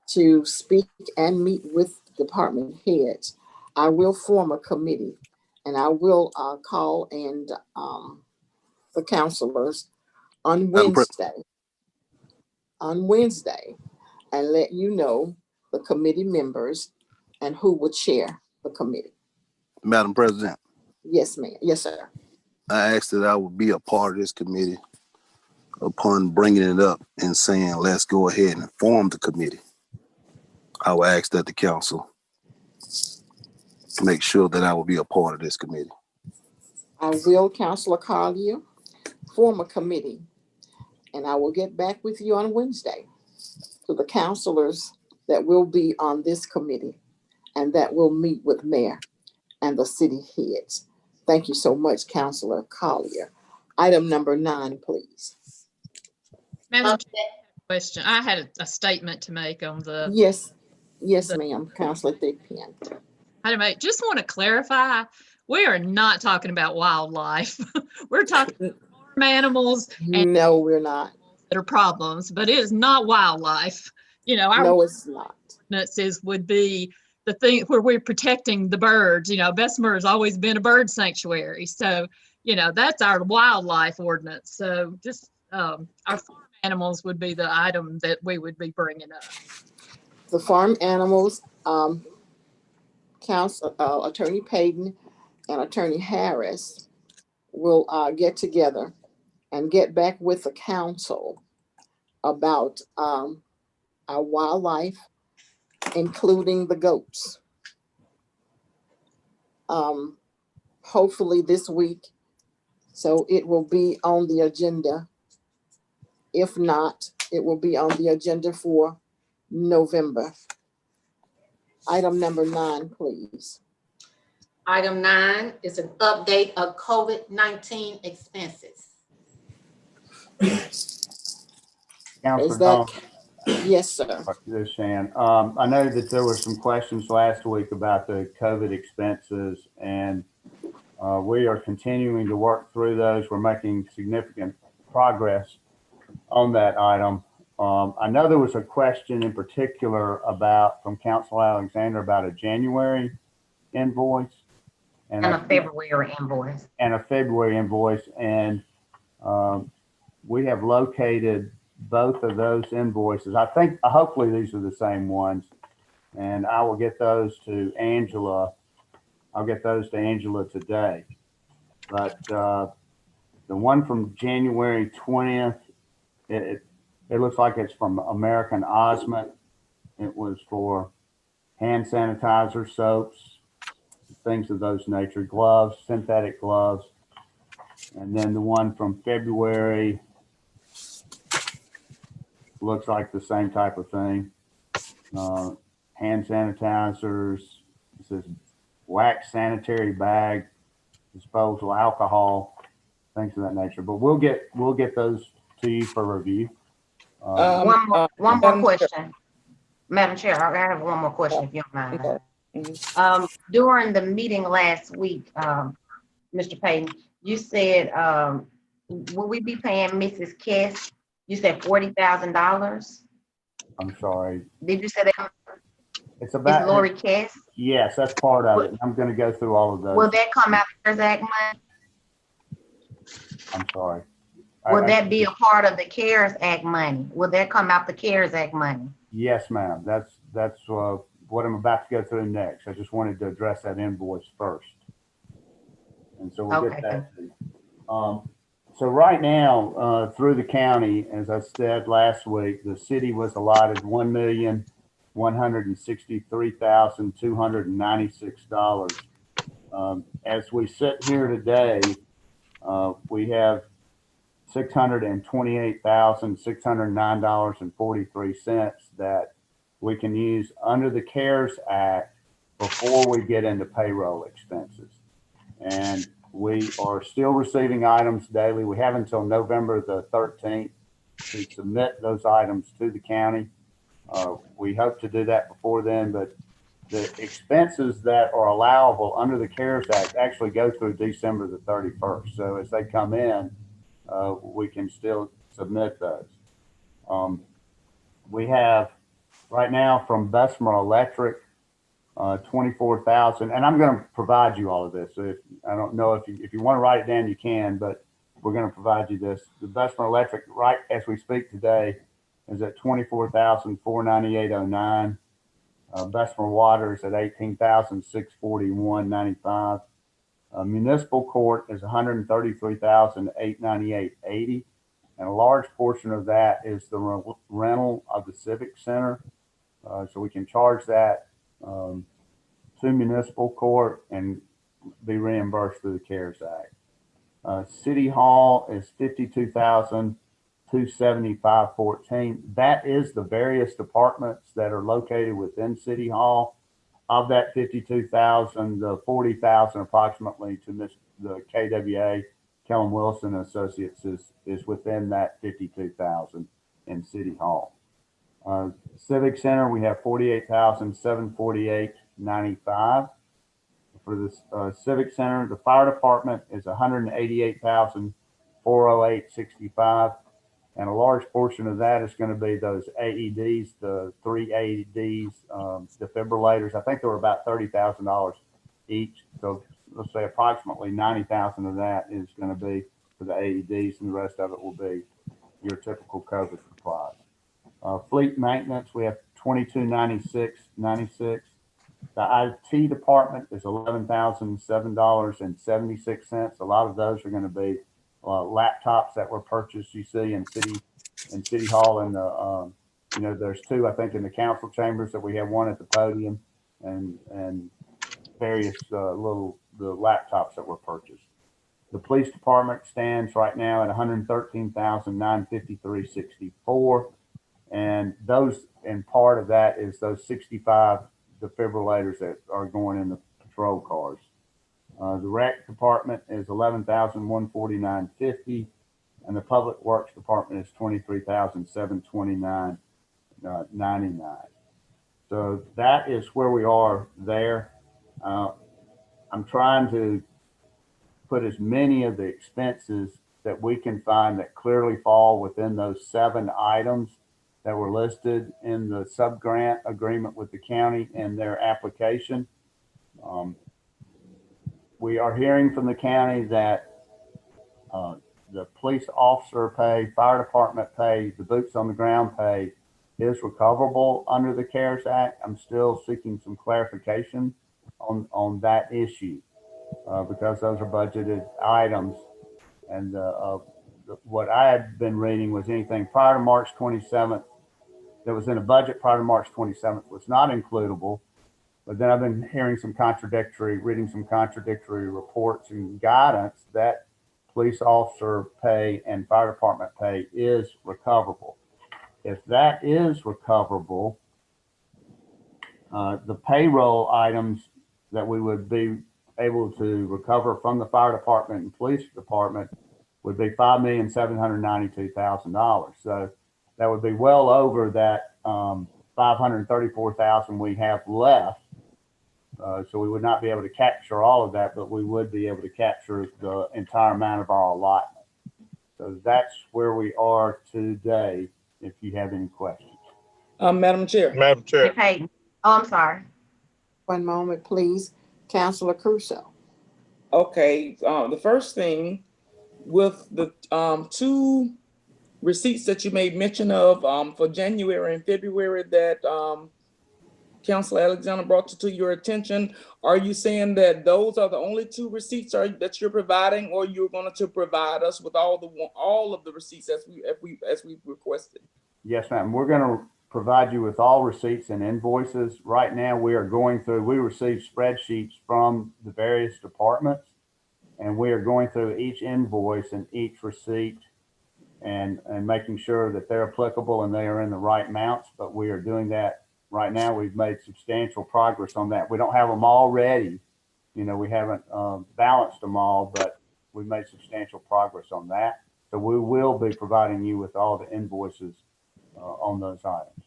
to speak and meet with department heads, I will form a committee, and I will call and the counselors on Madam Wednesday, and let you know the committee members and who will chair the committee. Madam President, Yes, ma'am. Yes, sir. I asked that I would be a part of this committee upon bringing it up and saying, let's go ahead and form the committee. I will ask that the council make sure that I will be a part of this committee. I will, Councilor Collier, form a committee, and I will get back with you on Wednesday to the counselors that will be on this committee and that will meet with mayor and the city heads. Thank you so much, Councilor Collier. Item number 9, please. Madam Chair, question. I had a statement to make on the. Yes, ma'am, Councilor Thigpen. Just want to clarify, we are not talking about wildlife. We're talking farm animals and No, we're not. that are problems, but it is not wildlife. You know, our No, it's not. ordinances would be the thing where we're protecting the birds. You know, Bessemer has always been a bird sanctuary. So, you know, that's our wildlife ordinance. So just our farm animals would be the item that we would be bringing up. The farm animals, Attorney Payton and Attorney Harris will get together and get back with the council about our wildlife, including the goats. Hopefully this week, so it will be on the agenda. If not, it will be on the agenda for November. Item number 9, please. Item 9 is an update of COVID-19 expenses. Councilor that- Thompson. Yes, sir. This Shan. I know that there were some questions last week about the COVID expenses, and we are continuing to work through those. We're making significant progress on that item. I know there was a question in particular from Council Alexander about a January invoice And a February invoice. And we have located both of those invoices. I think, hopefully these are the same ones, and I will get those to Angela. I'll get those to Angela today. But the one from January 20th, it looks like it's from American Osment. It was for hand sanitizer, soaps, things of those nature, gloves, synthetic gloves. And then the one from February looks like the same type of thing. Hand sanitizers, it says wax sanitary bag, disposal alcohol, things of that nature. But we'll get those to you for review. One more question. Madam Chair, I have one more question if you don't mind. Okay. During the meeting last week, Mr. Payton, you said, will we be paying Mrs. Kess? You said $40,000. I'm sorry. Did you say that? It's about Is Lori Kess? Yes, that's part of it. I'm going to go through all of those. Will that come out of CARES Act money? I'm sorry. Will that be a part of the CARES Act money? Will that come out the CARES Act money? Yes, ma'am. That's what I'm about to go through next. I just wanted to address that invoice first. And so we'll Okay, get that. So right now, through the county, as I said last week, the city was allotted $1,163,296. As we sit here today, we have $628,609.43 that we can use under the CARES Act before we get into payroll expenses. And we are still receiving items daily. We have until November the 13th to submit those items to the county. We hope to do that before then, but the expenses that are allowable under the CARES Act actually go through December the 31st. So as they come in, we can still submit those. We have right now from Bessemer Electric, 24,000, and I'm going to provide you all of this. So if, I don't know if you want to write it down, you can, but we're going to provide you this. The Bessemer Electric, right as we speak today, is at 24,498.09. Bessemer Water is at 18,641.95. Municipal Court is 133,898.80, and a large portion of that is the rental of the Civic Center. So we can charge that to Municipal Court and be reimbursed through the CARES Act. City Hall is 52,275.14. That is the various departments that are located within City Hall. Of that 52,000, the 40,000 approximately to the KWA, Kellum Wilson Associates, is within that 52,000 in City Hall. Civic Center, we have 48,748.95 for the Civic Center. The fire department is 188,408.65, and a large portion of that is going to be those AEDs, the 3 AEDs, defibrillators. I think they were about $30,000 each. So let's say approximately 90,000 of that is going to be for the AEDs, and the rest of it will be your typical COVID supplies. Fleet maintenance, we have 2296.96. The IT department is $11,007.76. A lot of those are going to be laptops that were purchased. You see in City Hall, and the there's two I think in the council chambers that we have, one at the podium, and various the laptops that were purchased. The police department stands right now at $113,953.64. And those, and part of that is those 65 defibrillators that are going in the patrol cars. The rec department is $11,149.50, and the public works department is $23,729.99. So that is where we are there. I'm trying to put as many of the expenses that we can find that clearly fall within those 7 items that were listed in the sub-grant agreement with the county and their application. We are hearing from the county that the police officer pay, fire department pay, the boots on the ground pay is recoverable under the CARES Act. I'm still seeking some clarification on that issue because those are budgeted items. And what I had been reading was anything prior to March 27th that was in a budget prior to March 27th was not includable. But then I've been reading some contradictory reports and guidance that police officer pay and fire department pay is recoverable. If that is recoverable, the payroll items that we would be able to recover from the fire department and police department would be $5,792,000. So that would be well over that $534,000 we have left. So we would not be able to capture all of that, but we would be able to capture the entire amount of our allotment. So that's where we are today, if you have any questions. Madam Chair. Madam Chair. Okay. Oh, I'm sorry. One moment, please. Councilor Crusoe. Okay, the first thing with the 2 receipts that you made mention of for January and February that Councilor Alexander brought to your attention. Are you saying that those are the only 2 receipts that you're providing, or you're going to provide us with all of the receipts as we requested? Yes, ma'am. We're going to provide you with all receipts and invoices. Right now, we receive spreadsheets from the various departments, and we are going through each invoice and each receipt and making sure that they're applicable and they are in the right amounts. But we are doing that right now. We've made substantial progress on that. We don't have them all ready. We haven't balanced them all, but we've made substantial progress on that. So we will be providing you with all the invoices on those items.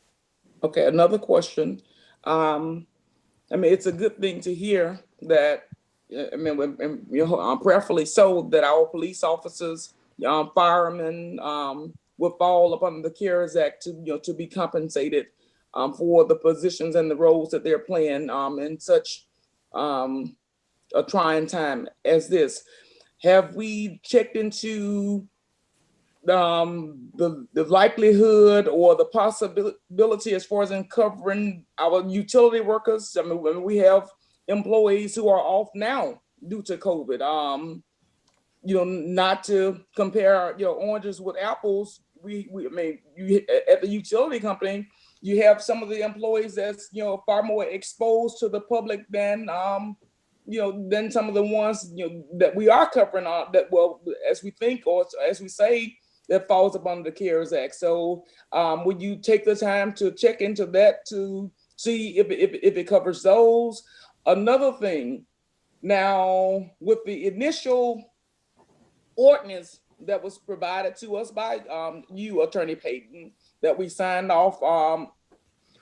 Okay, another question. It's a good thing to hear that, prayerfully so, that our police officers, firemen, will fall upon the CARES Act to be compensated for the positions and the roles that they're playing in such a trying time as this. Have we checked into the likelihood or the possibility as far as in covering our utility workers? When we have employees who are off now due to COVID, not to compare oranges with apples. You at the utility company, you have some of the employees that's far more exposed to the public than than some of the ones that we are covering as we think, or as we say, that falls upon the CARES Act. So would you take the time to check into that to see if it covers those? Another thing, now with the initial ordinance that was provided to us by you, Attorney Payton, that we signed off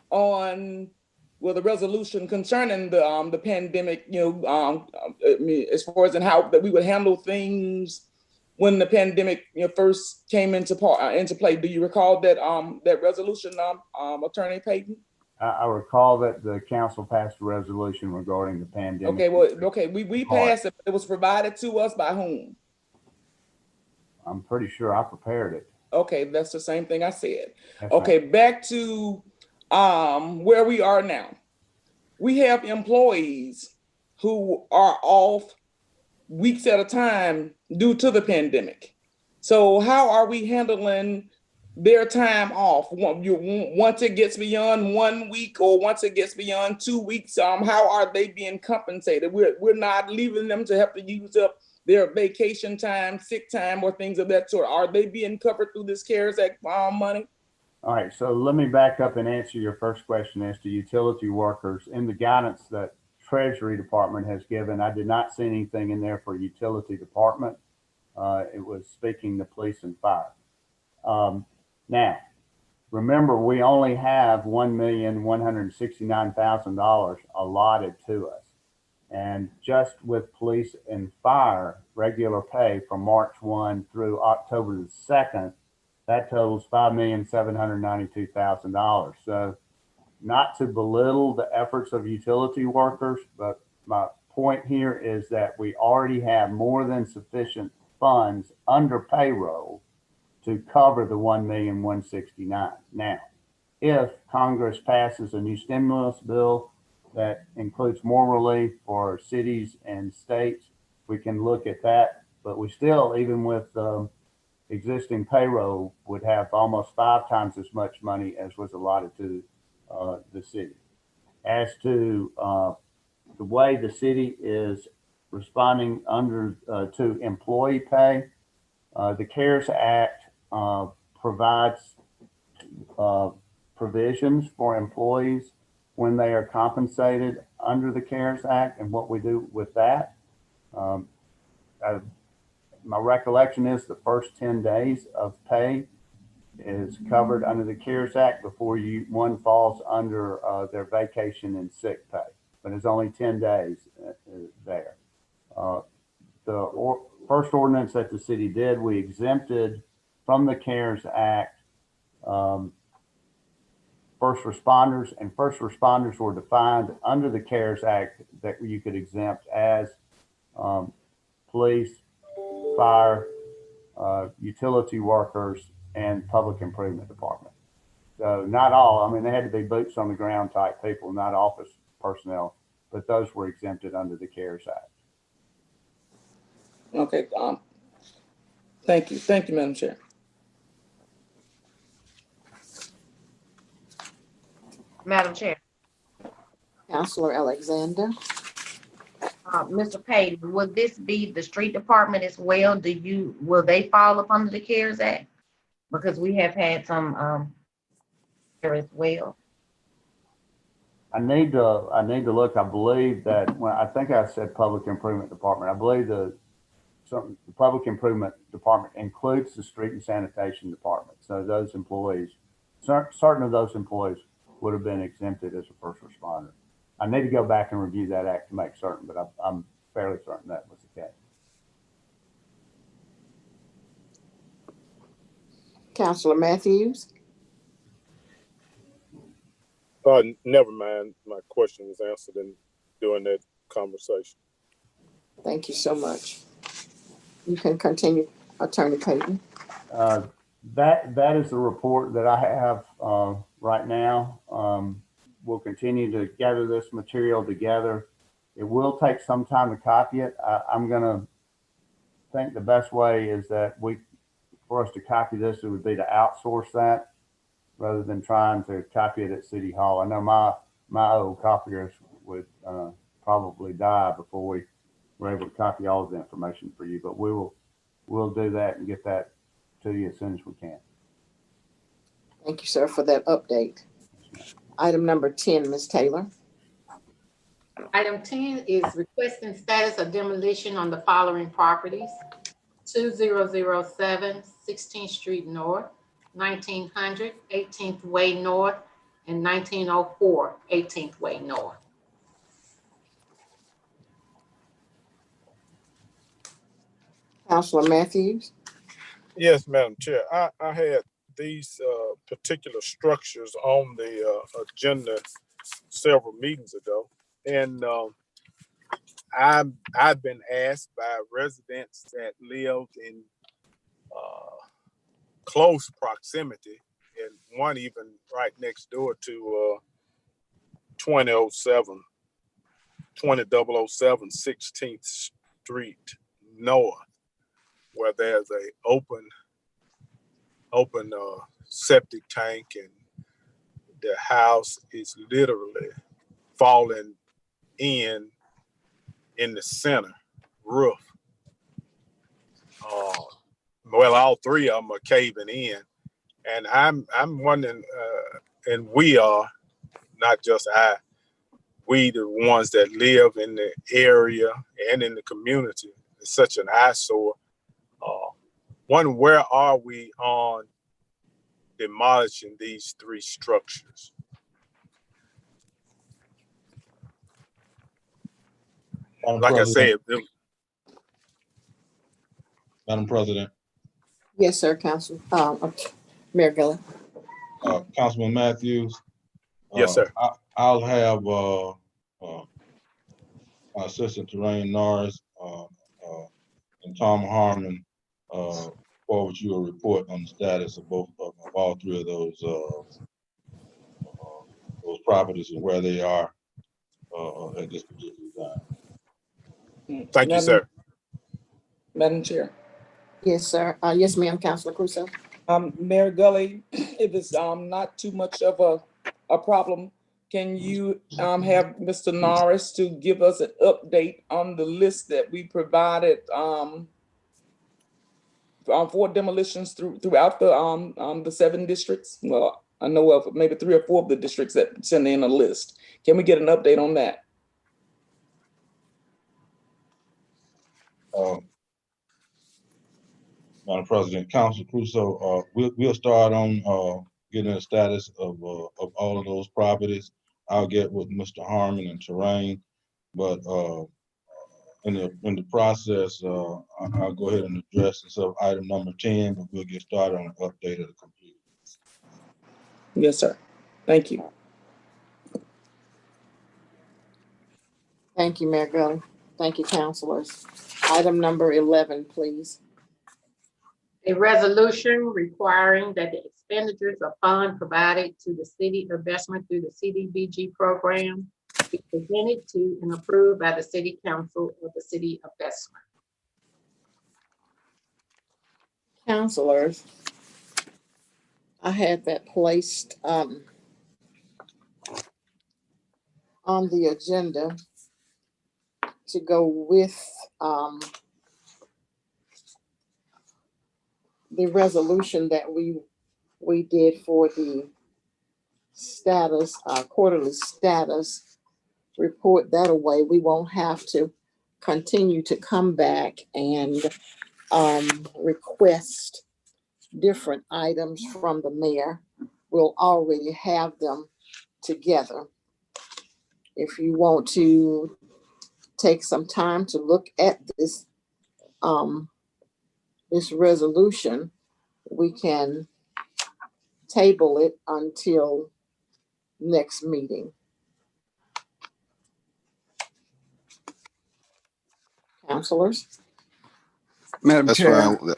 on the resolution concerning the pandemic, as far as in how that we would handle things when the pandemic first came into play. Do you recall that that resolution, Attorney Payton? I recall that the council passed a resolution regarding the pandemic. We passed it, but it was provided to us by whom? I'm pretty sure I prepared it. Okay, that's the same thing I said. Yes, okay, back to where we are now. We have employees who are off weeks at a time due to the pandemic. So how are we handling their time off? Once it gets beyond 1 week, or once it gets beyond 2 weeks, how are they being compensated? We're not leaving them to have to use up their vacation time, sick time, or things of that sort. Are they being covered through this CARES Act money? All right, so let me back up and answer your first question as to utility workers. In the guidance that Treasury Department has given, I did not see anything in there for utility department. It was speaking to police and fire. Now, remember, we only have $1,169,000 allotted to us. And just with police and fire regular pay from March 1 through October the 2nd, that totals $5,792,000. So not to belittle the efforts of utility workers, but my point here is that we already have more than sufficient funds under payroll to cover the $1,169,000. Now, if Congress passes a new stimulus bill that includes more relief for cities and states, we can look at that. But we still, even with existing payroll, would have almost 5 times as much money as was allotted to the city. As to the way the city is responding to employee pay, the CARES Act provides provisions for employees when they are compensated under the CARES Act, and what we do with that. My recollection is the first 10 days of pay is covered under the CARES Act before one falls under their vacation and sick pay, but it's only 10 days there. The first ordinance that the city did, we exempted from the CARES Act first responders, and first responders were defined under the CARES Act that you could exempt as police, fire, utility workers, and public improvement department. So not all, I mean, they had to be boots on the ground type people, not office personnel, but those were exempted under the CARES Act. Okay, thank you, Madam Chair. Madam Chair, Counselor Alexander. Mr. Payton, will this be the street department as well? Will they fall up under the CARES Act? Because we have had some, there as well. I need to look. I believe that I think I said public improvement department. I believe the public improvement department includes the street and sanitation department. So those employees, certain of those employees would have been exempted as a first responder. I need to go back and review that act to make certain, but I'm fairly certain that was the case. Counselor Matthews. Never mind. My question was answered during that conversation. Thank you so much. You can continue, Attorney Payton. That is the report that I have right now. We'll continue to gather this material together. It will take some time to copy it. I'm going to think the best way is that for us to copy this, it would be to outsource that rather than trying to copy it at City Hall. I know my old copiers would probably die before we were able to copy all of the information for you, but we'll do that and get that to you as soon as we can. Thank you, sir, for that update. Item number 10, Ms. Taylor. Item 10 is requesting status of demolition on the following properties: 2007 16th Street North, 1900 18th Way North, and 1904 18th Way North. Counselor Matthews. Yes, Madam Chair. I had these particular structures on the agenda several meetings ago, and I've been asked by residents that lived in close proximity, and one even right next door to 2007 16th Street North, where there's a open septic tank, and the house is literally falling in the center roof. Well, all three of them are caving in, and I'm wondering, and we are, not just we the ones that live in the area and in the community. It's such an eyesore. One, where are we on demolishing these three structures? Like I said, Madam President. Yes, sir, Council. Mayor Gillett. Councilman Matthews. Yes, sir. I'll have my assistant Terrain Norris and Tom Harmon forward you a report on the status of all three of those properties and where they are at this particular time. Thank you, sir. Madam Chair. Yes, sir. Yes, ma'am, Counselor Crusoe. Mayor Gully, if it's not too much of a problem, can you have Mr. Norris to give us an update on the list that we provided for demolitions throughout the 7 districts? Well, I know of maybe 3 or 4 of the districts that send in a list. Can we get an update on that? Madam President, Councilor Crusoe, we'll start on getting a status of all of those properties. I'll get with Mr. Harmon and Terrain, but in the process, I'll go ahead and address this of item number 10, but we'll get started on an update of the computer. Yes, sir. Thank you. Thank you, Mayor Gully. Thank you, councilors. Item number 11, please. A resolution requiring that the expenditures of fund provided to the city of Bessemer through the CDBG program be presented to and approved by the city council of the city of Bessemer. Counselors, I had that placed on the agenda to go with the resolution that we did for the status, quarterly status report. That away, we won't have to continue to come back and request different items from the mayor. We'll already have them together. If you want to take some time to look at this this resolution, we can table it until next meeting. Councilors, Madam That's Chair, fine.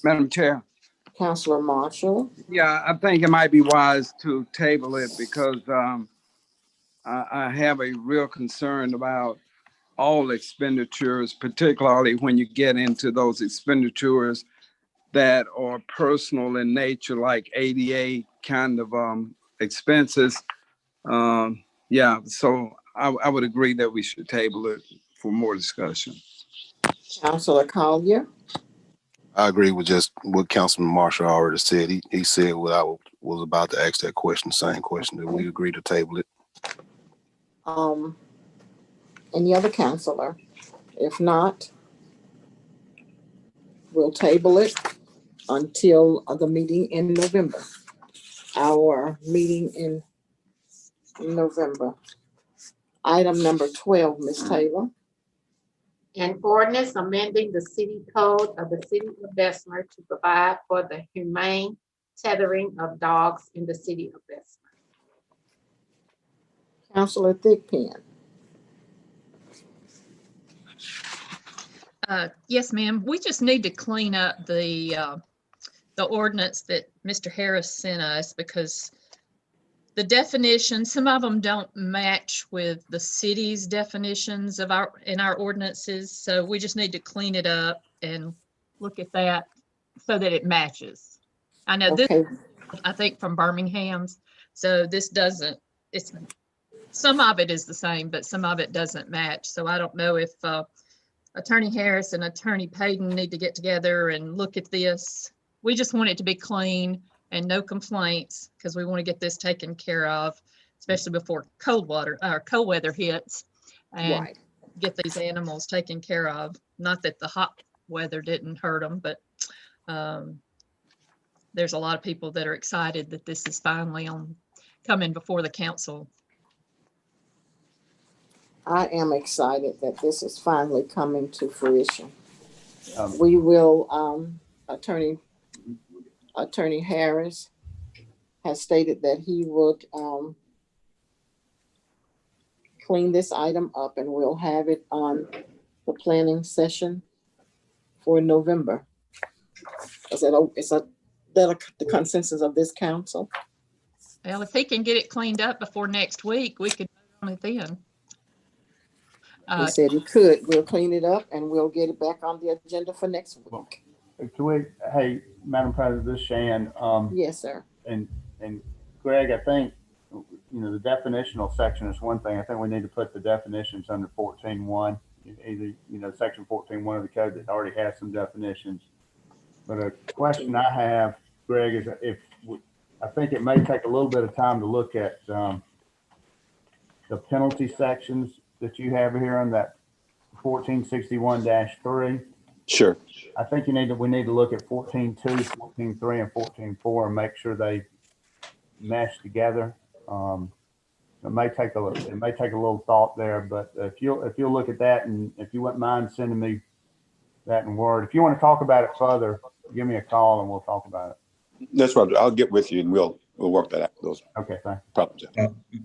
Madam Chair. Councilor Marshall. Yeah, I think it might be wise to table it because I have a real concern about all expenditures, particularly when you get into those expenditures that are personal in nature, like ADA kind of expenses. Yeah, so I would agree that we should table it for more discussion. Councilor Collier. I agree with just what Councilman Marshall already said. He said what I was about to ask that question, same question, that we agree to table it. Any other counselor? If not, we'll table it until the meeting in November. Our meeting in November. Item number 12, Ms. Taylor. An ordinance amending the city code of the city of Bessemer to provide for the humane tethering of dogs in the city of Bessemer. Councilor Thigpen. Yes, ma'am. We just need to clean up the ordinance that Mr. Harris sent us because the definitions, some of them don't match with the city's definitions of in our ordinances. So we just need to clean it up and look at that so that it matches. I know this, I think from Birmingham's. So this doesn't, some of it is the same, but some of it doesn't match. So I don't know if Attorney Harris and Attorney Payton need to get together and look at this. We just want it to be clean and no complaints because we want to get this taken care of, especially before cold weather hits, and get these animals taken care of. Not that the hot weather didn't hurt them, but there's a lot of people that are excited that this is finally coming before the council. I am excited that this is finally coming to fruition. We will, Attorney Harris has stated that he would clean this item up and we'll have it on the planning session for November. Is that the consensus of this council? Well, if he can get it cleaned up before next week, we could vote on it then. He said he could. We'll clean it up and we'll get it back on the agenda for next week. Hey, Madam President, this is Shan. Yes, sir. And Greg, I think, the definitional section is one thing. I think we need to put the definitions under 14.1, either, section 14.1 of the code that already has some definitions. But a question I have, Greg, is I think it may take a little bit of time to look at the penalty sections that you have here on that 1461-3. Sure. I think we need to look at 14.2, 14.3, and 14.4 and make sure they mesh together. It may take a little thought there, but if you'll look at that, and if you wouldn't mind sending me that in Word, if you want to talk about it further, give me a call and we'll talk about it. That's right. I'll get with you and we'll work that out. Those problems.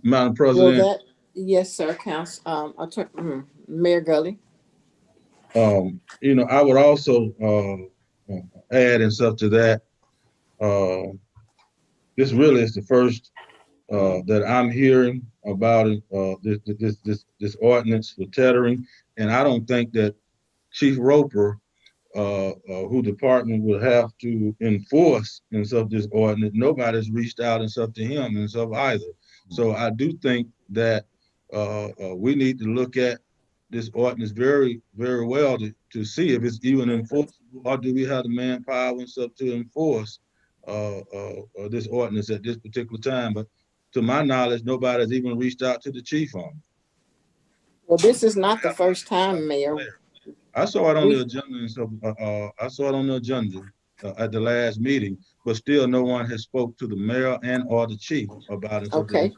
Madam President. Yes, sir. Mayor Gully. I would also add and stuff to that. this really is the first that I'm hearing about it, this ordinance for tethering. And I don't think that Chief Roper, who department will have to enforce and stuff this ordinance, nobody's reached out and stuff to him and stuff either. So I do think that we need to look at this ordinance very, very well to see if it's even enforceable, or do we have the manpower and stuff to enforce this ordinance at this particular time. But to my knowledge, nobody's even reached out to the chief on it. Well, this is not the first time, Mayor. I saw it on the agenda and stuff. I saw it on the agenda at the last meeting, but still no one has spoke to the mayor and or the chief about it. Okay.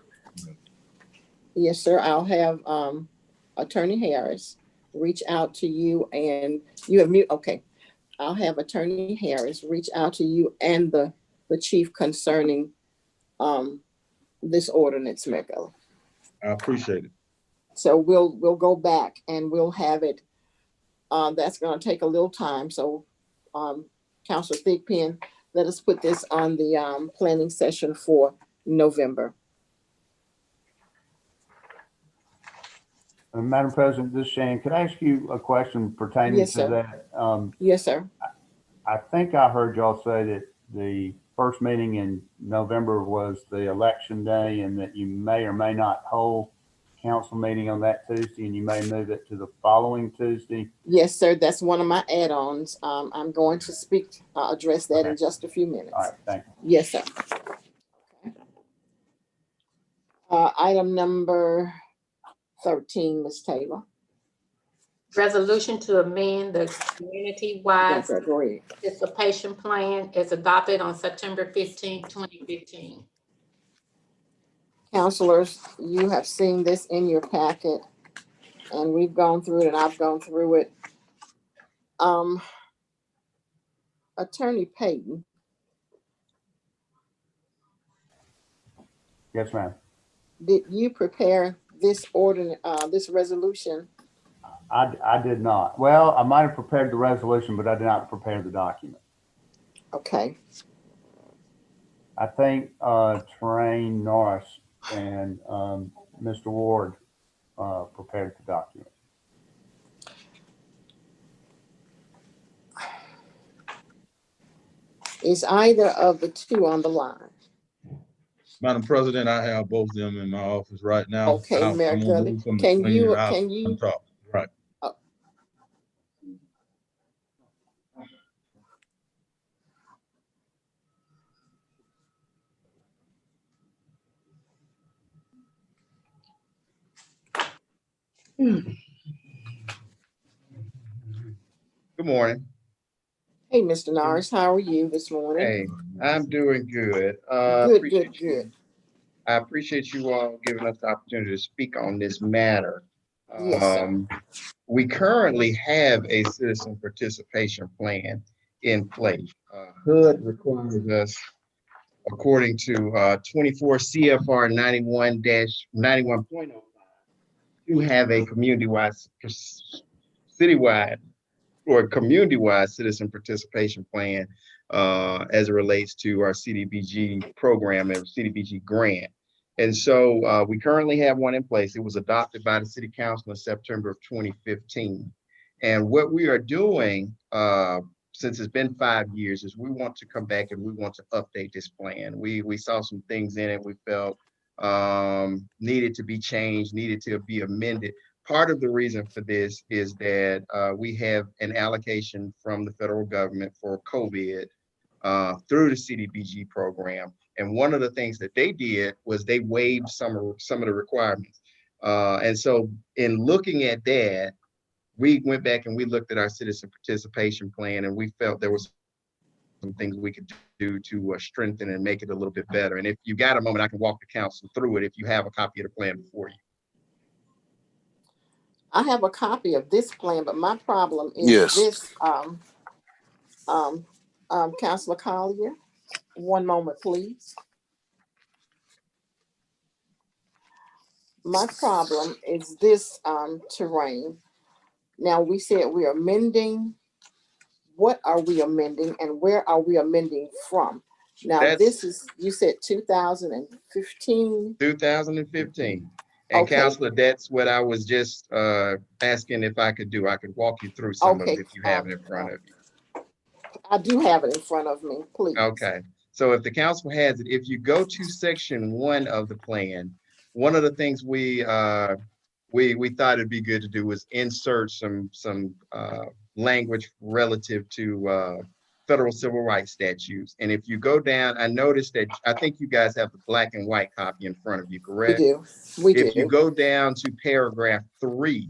Yes, sir. I'll have Attorney Harris reach out to you, and you have mute. Okay. I'll have Attorney Harris reach out to you and the chief concerning this ordinance, Mayor Gully. I appreciate it. So we'll go back and we'll have it. That's going to take a little time. So Councilor Thigpen, let us put this on the planning session for November. Madam President, this is Shane. Could I ask you a question pertaining Yes, to sir. that? Yes, sir. I think I heard y'all say that the first meeting in November was the election day and that you may or may not hold council meeting on that Tuesday and you may move it to the following Tuesday. Yes, sir. That's one of my add-ons. I'm going to address that in just a few minutes. All right, thank you. Yes, sir. Item number 13, Ms. Taylor. Resolution to amend the community-wide Yes, sir. Go ahead. participation plan is adopted on September 15, 2015. Councilors, you have seen this in your packet, and we've gone through it, and I've gone through it. Attorney Payton. Yes, ma'am. Did you prepare this this resolution? I did not. Well, I might have prepared the resolution, but I did not prepare the document. Okay. I think Terrain Norris and Mr. Ward prepared the document. Is either of the two on the line? Madam President, I have both of them in my office right now. Okay, Mayor Gully, can you talk? Right. Good morning. Hey, Mr. Norris, how are you this morning? Hey, I'm doing good. Good. I appreciate you all giving us the opportunity to speak on this matter. Yes, sir. We currently have a citizen participation plan in place. HUD requires us, according to 24 CFR 91-91.05, to have a community-wide, citywide, or community-wide citizen participation plan as it relates to our CDBG program and CDBG grant. And so we currently have one in place. It was adopted by the City Council in September of 2015. And what we are doing, since it's been 5 years, is we want to come back and we want to update this plan. We saw some things in it we felt needed to be changed, needed to be amended. Part of the reason for this is that we have an allocation from the federal government for COVID through the CDBG program. And one of the things that they did was they waived some of the requirements. And so in looking at that, we went back and we looked at our citizen participation plan, and we felt there was some things we could do to strengthen and make it a little bit better. And if you got a moment, I can walk the council through it if you have a copy of the plan before you. I have a copy of this plan, but my problem is this, Councilor Collier. One moment, please. My problem is this terrain. Now, we said we're amending. What are we amending and where are we amending from? Now, That's this is, you said 2015? 2015. And Okay, Counselor, that's what I was just asking if I could do. I could walk you through some of it okay. if you have it in front of you. I do have it in front of me, please. Okay, so if the council has it, if you go to section 1 of the plan, one of the things we thought it'd be good to do was insert some language relative to federal civil rights statutes. And if you go down, I noticed that I think you guys have the black and white copy in front of you, We correct? do, we If you do. go down to paragraph 3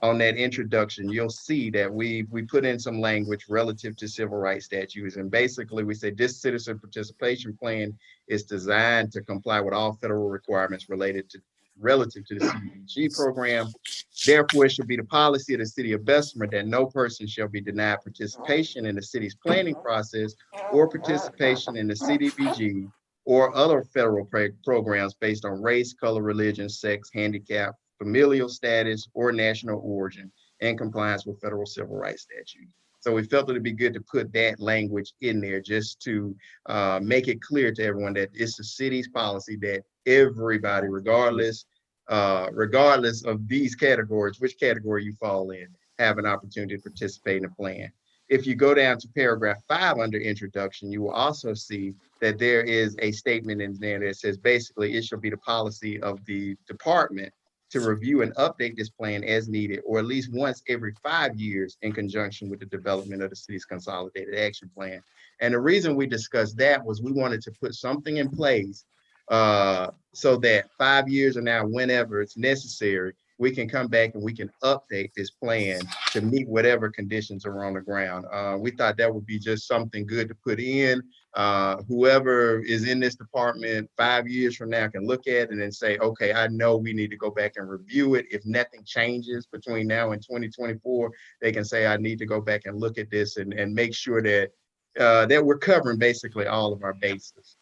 on that introduction, you'll see that we put in some language relative to civil rights statutes. And basically we say this citizen participation plan is designed to comply with all federal requirements relative to the CDBG program. Therefore, it should be the policy of the city of Bessemer that no person shall be denied participation in the city's planning process or participation in the CDBG or other federal programs based on race, color, religion, sex, handicap, familial status, or national origin in compliance with federal civil rights statutes. So we felt it'd be good to put that language in there just to make it clear to everyone that it's the city's policy that everybody, regardless of these categories, which category you fall in, have an opportunity to participate in the plan. If you go down to paragraph 5 under introduction, you will also see that there is a statement in there that says basically it shall be the policy of the department to review and update this plan as needed, or at least once every 5 years in conjunction with the development of the city's consolidated action plan. And the reason we discussed that was we wanted to put something in place so that 5 years or now, whenever it's necessary, we can come back and we can update this plan to meet whatever conditions are on the ground. We thought that would be just something good to put in. Whoever is in this department 5 years from now can look at it and say, okay, I know we need to go back and review it. If nothing changes between now and 2024, they can say, I need to go back and look at this and make sure that that we're covering basically all of our bases.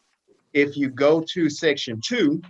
If you go to section 2,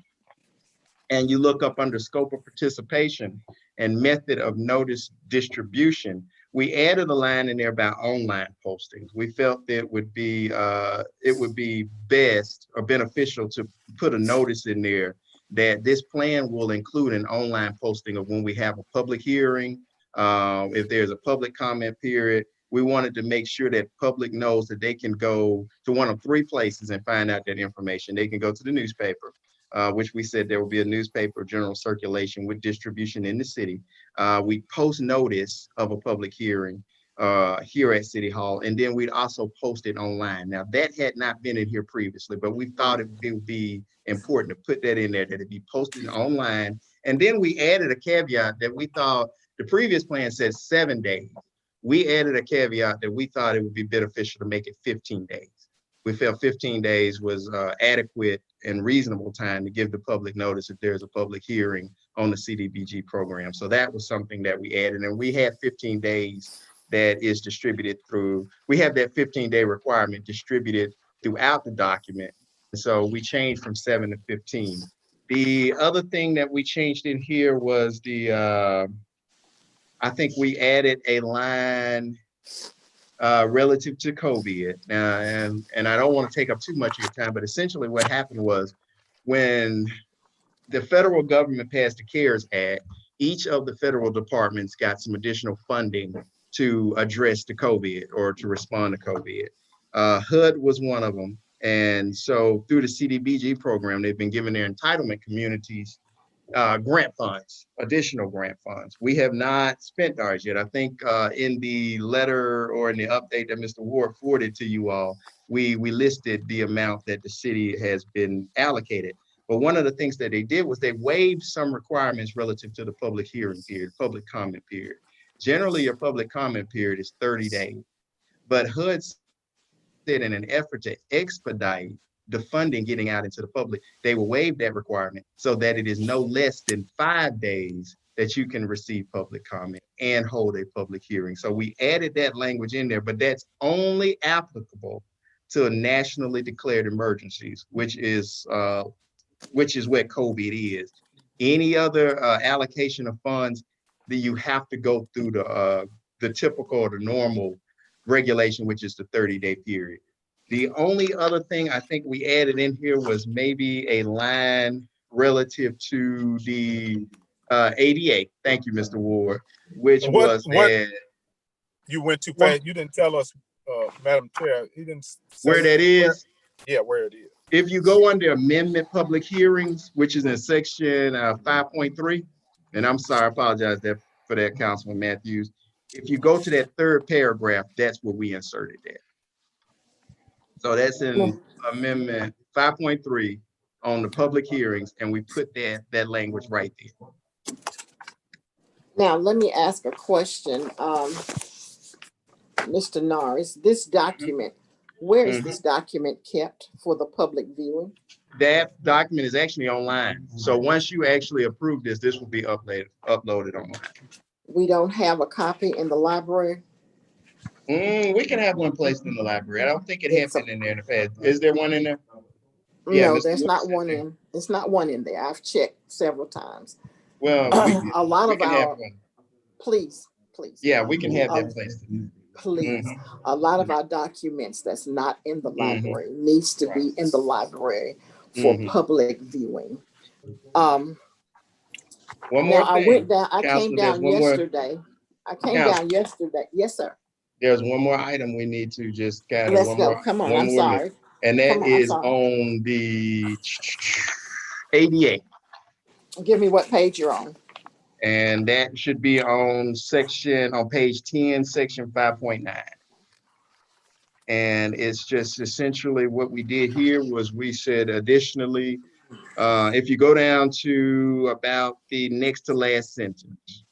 and you look up under scope of participation and method of notice distribution, we added a line in there about online postings. We felt that it would be best or beneficial to put a notice in there that this plan will include an online posting of when we have a public hearing, if there's a public comment period. We wanted to make sure that public knows that they can go to one of 3 places and find out that information. They can go to the newspaper, which we said there will be a newspaper general circulation with distribution in the city. We post notice of a public hearing here at City Hall, and then we'd also post it online. Now that had not been in here previously, but we thought it would be important to put that in there, that it be posted online. And then we added a caveat that we thought the previous plan said 7 days. We added a caveat that we thought it would be beneficial to make it 15 days. We felt 15 days was adequate and reasonable time to give the public notice if there's a public hearing on the CDBG program. So that was something that we added, and we had 15 days that is distributed through, we have that 15-day requirement distributed throughout the document. So we changed from 7 to 15. The other thing that we changed in here was I think we added a line relative to COVID. And I don't want to take up too much of your time, but essentially what happened was when the federal government passed the CARES Act, each of the federal departments got some additional funding to address the COVID or to respond to COVID. HUD was one of them. And so through the CDBG program, they've been giving their entitlement communities grant funds, additional grant funds. We have not spent ours yet. I think in the letter or in the update that Mr. Ward forwarded to you all, we listed the amount that the city has been allocated. But one of the things that they did was they waived some requirements relative to the public hearing period, public comment period. Generally, your public comment period is 30 days, but HUD said in an effort to expedite the funding getting out into the public, they will waive that requirement so that it is no less than 5 days that you can receive public comment and hold a public hearing. So we added that language in there, but that's only applicable to nationally declared emergencies, which is what COVID is. Any other allocation of funds that you have to go through the typical or the normal regulation, which is the 30-day period. The only other thing I think we added in here was maybe a line relative to the ADA. Thank you, Mr. Ward, which What was that you went too fast? You didn't tell us, Madam Chair. You didn't where say that where. is. Yeah, where it is. If you go under amendment public hearings, which is in section 5.3, and I'm sorry, I apologize for that, Councilman Matthews. If you go to that third paragraph, that's where we inserted that. So that's in amendment 5.3 on the public hearings, and we put that language right there. Now, let me ask a question, Mr. Norris. This document, where is this document kept for the public viewing? That document is actually online. So once you actually approve this, this will be uploaded online. We don't have a copy in the library? We can have one placed in the library. I don't think it has been in there in the past. Is there one in there? No, Mr. there's Ward not said one there. in. It's not one in there. I've checked several times. Well, A lot we of can have our, one. please. Yeah, we can have Uh, that placed. Please, a lot of our documents that's not in the library needs to be in the library for public viewing. One Now more I thing, went down, I came Counselor, there's down one more. yesterday. I came Counsel, down yesterday. Yes, sir. there's one more item we need to just kind of Let's go. Come on, I'm sorry. and that Come on, I'm is sorry. on the ADA. Give me what page you're on. And that should be on page 10, section 5.9. And it's just essentially what we did here was we said additionally, if you go down to about the next to last sentence,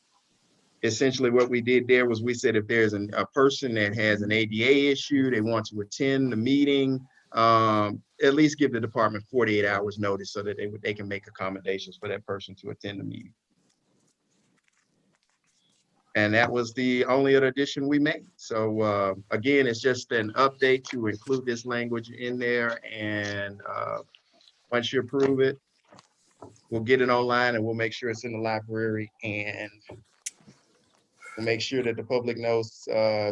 essentially what we did there was we said if there's a person that has an ADA issue, they want to attend the meeting, at least give the department 48 hours notice so that they can make accommodations for that person to attend the meeting. And that was the only other addition we made. So again, it's just an update to include this language in there. And once you approve it, we'll get it online and we'll make sure it's in the library, and we'll make sure that the public knows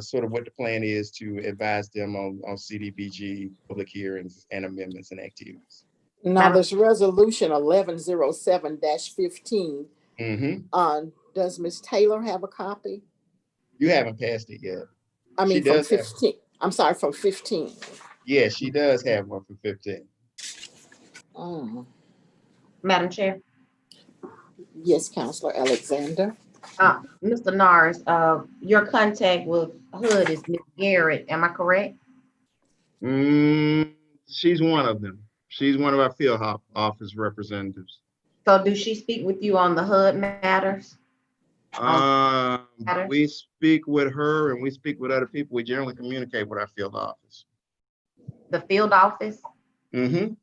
sort of what the plan is to advise them on CDBG, public hearings and amendments and activities. Now there's resolution 1107-15. Does Ms. Taylor have a copy? You haven't passed it yet. I mean, from 15. I'm sorry, from 15. Yeah, she does have one for 15. Madam Chair. Yes, Councilor Alexander. Mr. Norris, your contact with HUD is Ms. Garrett, am I correct? She's one of them. She's one of our field office representatives. So do she speak with you on the HUD matters? We speak with her and we speak with other people. We generally communicate with our field office. The field office? Okay.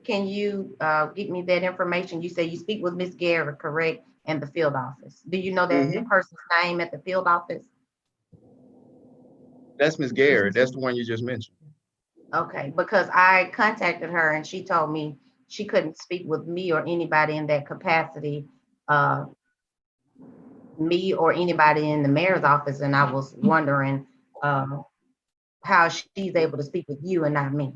Can you give me that information? You say you speak with Ms. Garrett, correct? And the field office. Do you know that person's name at the field office? That's Ms. Garrett. That's the one you just mentioned. Okay, because I contacted her and she told me she couldn't speak with me or anybody in that capacity, me or anybody in the mayor's office. And I was wondering how she's able to speak with you and not me.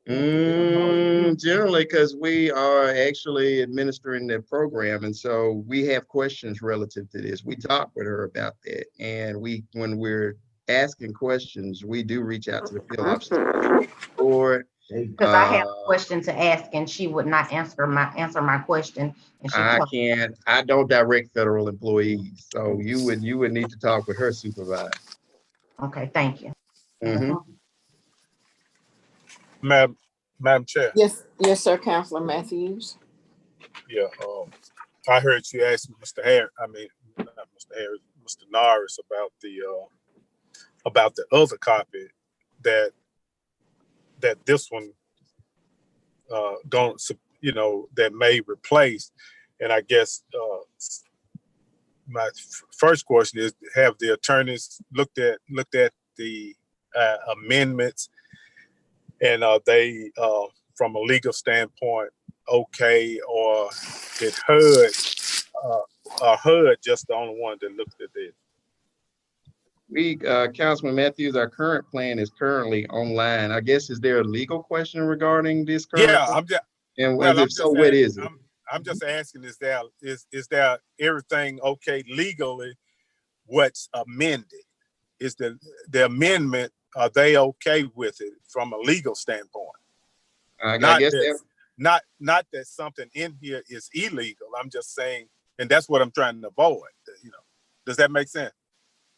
Generally, because we are actually administering the program, and so we have questions relative to this. We talk with her about that, and when we're asking questions, we do reach out to the field officer. Or because I have a question to ask, and she would not answer my question. And I don't direct federal employees, so you would need to talk with her supervisor. Okay, thank you. Madam Chair. Yes, sir, Councilor Matthews. Yeah, I heard you ask Mr. Harris. I mean, not Mr. Harris, Mr. Norris about the other copy that this one that may replace. And I guess my first question is: have the attorneys looked at the amendments? And are they, from a legal standpoint, okay, or did HUD just the only one that looked at this? Councilman Matthews, our current plan is currently online. I guess, is there a legal question regarding this current? Yeah, plan? I'm just, And well, if so, what is it? I'm just asking, is there everything okay legally? What's amended? Is the amendment, are they okay with it from a legal standpoint? I Not guess that, not that something in here is illegal. I'm just saying, and that's what I'm trying to avoid. You know, does that make sense?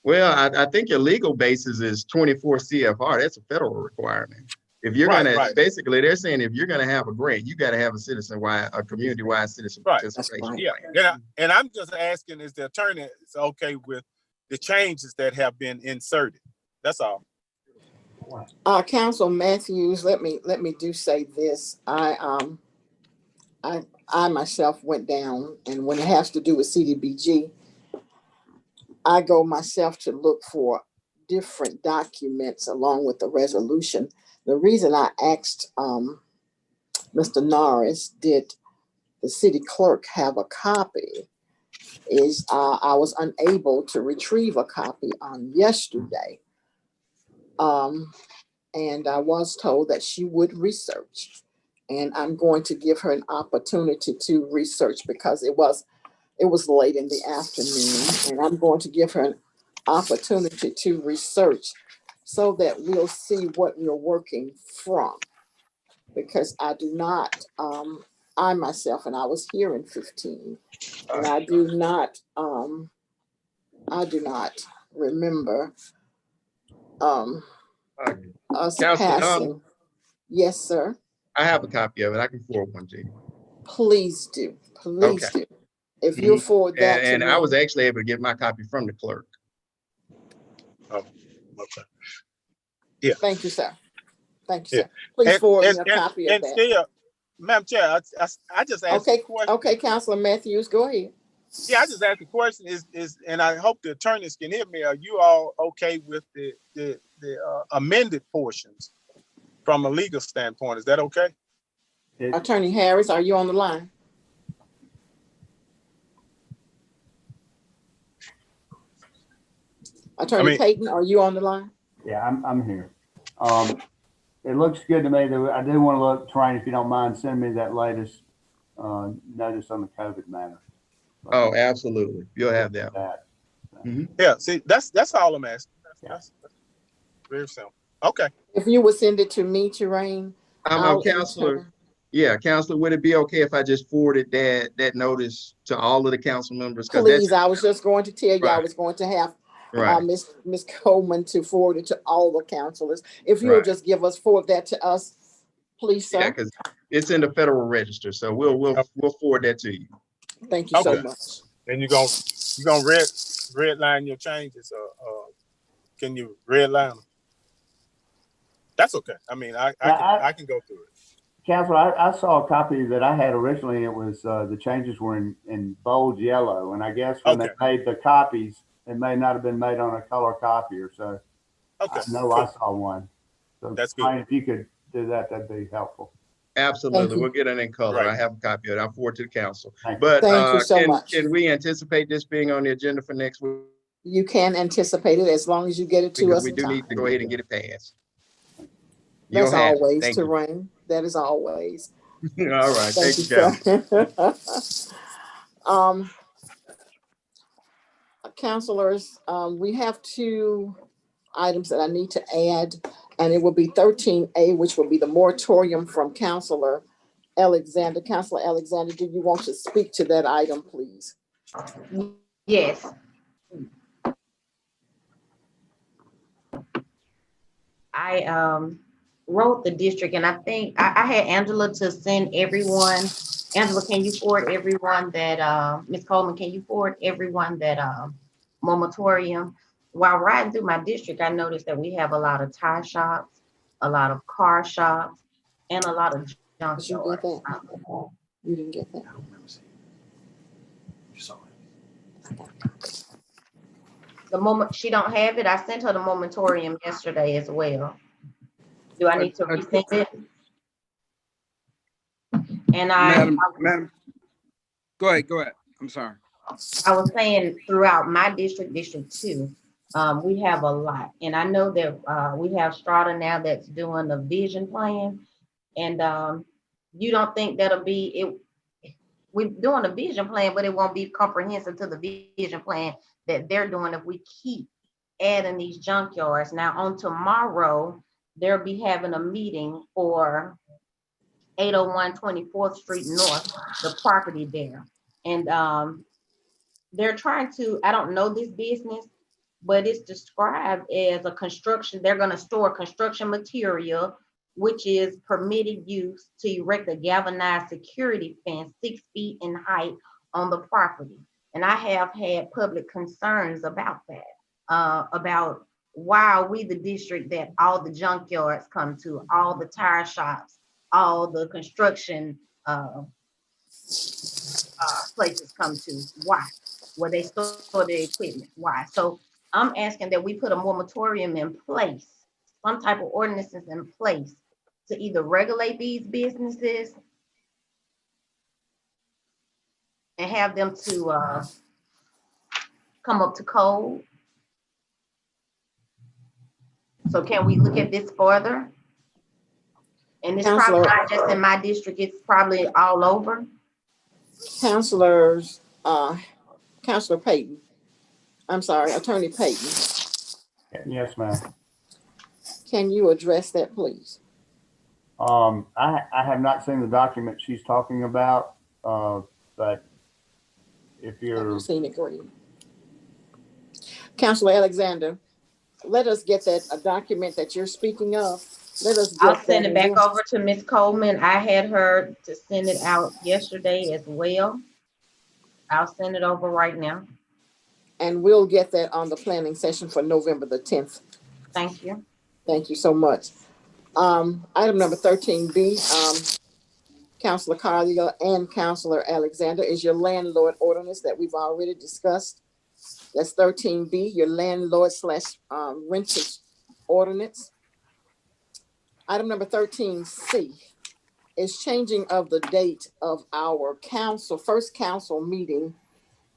well, I think your legal basis is 24 CFR. That's a federal requirement. If you're basically, they're saying if you're gonna have a grant, you got to have a community-wide citizen participation. Yeah, and I'm just asking, is the attorney okay with the changes that have been inserted? That's all. Council Matthews, let me do say this. I myself went down, and when it has to do with CDBG, I go myself to look for different documents along with the resolution. The reason I asked Mr. Norris, did the city clerk have a copy, is I was unable to retrieve a copy on yesterday. And I was told that she would research. And I'm going to give her an opportunity to research because it was late in the afternoon, and I'm going to give her an opportunity to research so that we'll see what we're working from. Because I do not, I myself, and I was here in 15, and I do not remember us passing. Yes, sir. I have a copy of it. I can forward one to you. Please do. Please do. If you forward that to me. I was actually able to get my copy from the clerk. Oh, okay. Yeah. Thank you, sir. Thank you, sir. Please forward me a copy of that. Still, Madam Chair, I just asked a question. Okay, Councilor Matthews, go ahead. Yeah, I just asked the question is, and I hope the attorneys can hear me. Are you all okay with the amended portions from a legal standpoint? Is that okay? Attorney Harris, are you on the line? Attorney Payton, are you on the line? Yeah, I'm here. It looks good to me. I do want to look, Train, if you don't mind, send me that latest notice on the COVID matter. Oh, absolutely. You'll have that. Yeah, see, that's all I'm asking. That's very simple. Okay. If you would send it to me, Terrain. Counselor. Yeah, Counselor, would it be okay if I just forwarded that notice to all of the council members? Please, I was just going to tell you I was going to have Ms. Coleman to forward it to all the councilors. If you would just forward that to us, please, sir. Yeah, because it's in the Federal Register, so we'll forward that to you. Thank you so much. And you're gonna redline your changes, or can you redline them? That's okay. I mean, I can go through it. Council, I saw a copy that I had originally. It was the changes were in bold yellow, and I guess when they made the copies, it may not have been made on a color copier. So I know I saw one. So that's good. If you could do that, that'd be helpful. Absolutely, we'll get it in color. I have a copy of it. I'll forward to the council. But thank you so much. Can we anticipate this being on the agenda for next week? You can anticipate it as long as you get it to us. We do need to go ahead and get it passed. That's always, Terrain. That is always. All right. Thank you, guys. Councilors, we have two items that I need to add, and it will be 13A, which will be the moratorium from Councilor Alexander. Councilor Alexander, do you want to speak to that item, please? Yes. I wrote the district, and I think I had Angela to send everyone. Angela, can you forward everyone that, Ms. Coleman, can you forward everyone that moratorium? While riding through my district, I noticed that we have a lot of tire shops, a lot of car shops, and a lot of junk stores. You didn't get that? You saw it. The moment she don't have it, I sent her the moratorium yesterday as well. Do I need to resend it? And Madam, go ahead. I'm sorry. I was saying throughout my district, District 2, We have a lot, and I know that we have Strata now that's doing the vision plan, and you don't think that'll be it? We're doing a vision plan, but it won't be comprehensive to the vision plan that they're doing if we keep adding these junkyards. Now, on tomorrow, they'll be having a meeting for 801 24th Street North, the property there. And they're trying to, I don't know this business, but it's described as a construction, they're gonna store construction material, which is permitted use to erect a galvanized security fence 6 feet in height on the property. And I have had public concerns about that, about why are we the district that all the junkyards come to, all the tire shops, all the construction places come to? Why? Where they store their equipment? Why? So I'm asking that we put a moratorium in place, some type of ordinances in place to either regulate these businesses and have them to come up to code. So can we look at this further? And it's probably not just in my district, it's probably all over. Councilors, Councilor Payton. I'm sorry, Attorney Payton. Yes, ma'am. Can you address that, please? I have not seen the document she's talking about, but if you're... I've seen it, great. Councilor Alexander, let us get that, a document that you're speaking of. Let us get I'll send it back over to Ms. Coleman. I had her to send it out yesterday as well. I'll send it over right now. And we'll get that on the planning session for November the 10th. Thank you. Thank you so much. Item number 13B, Councilor Collier and Councilor Alexander, is your landlord ordinance that we've already discussed. That's 13B, your landlord / renters ordinance. Item number 13C is changing of the date of our first council meeting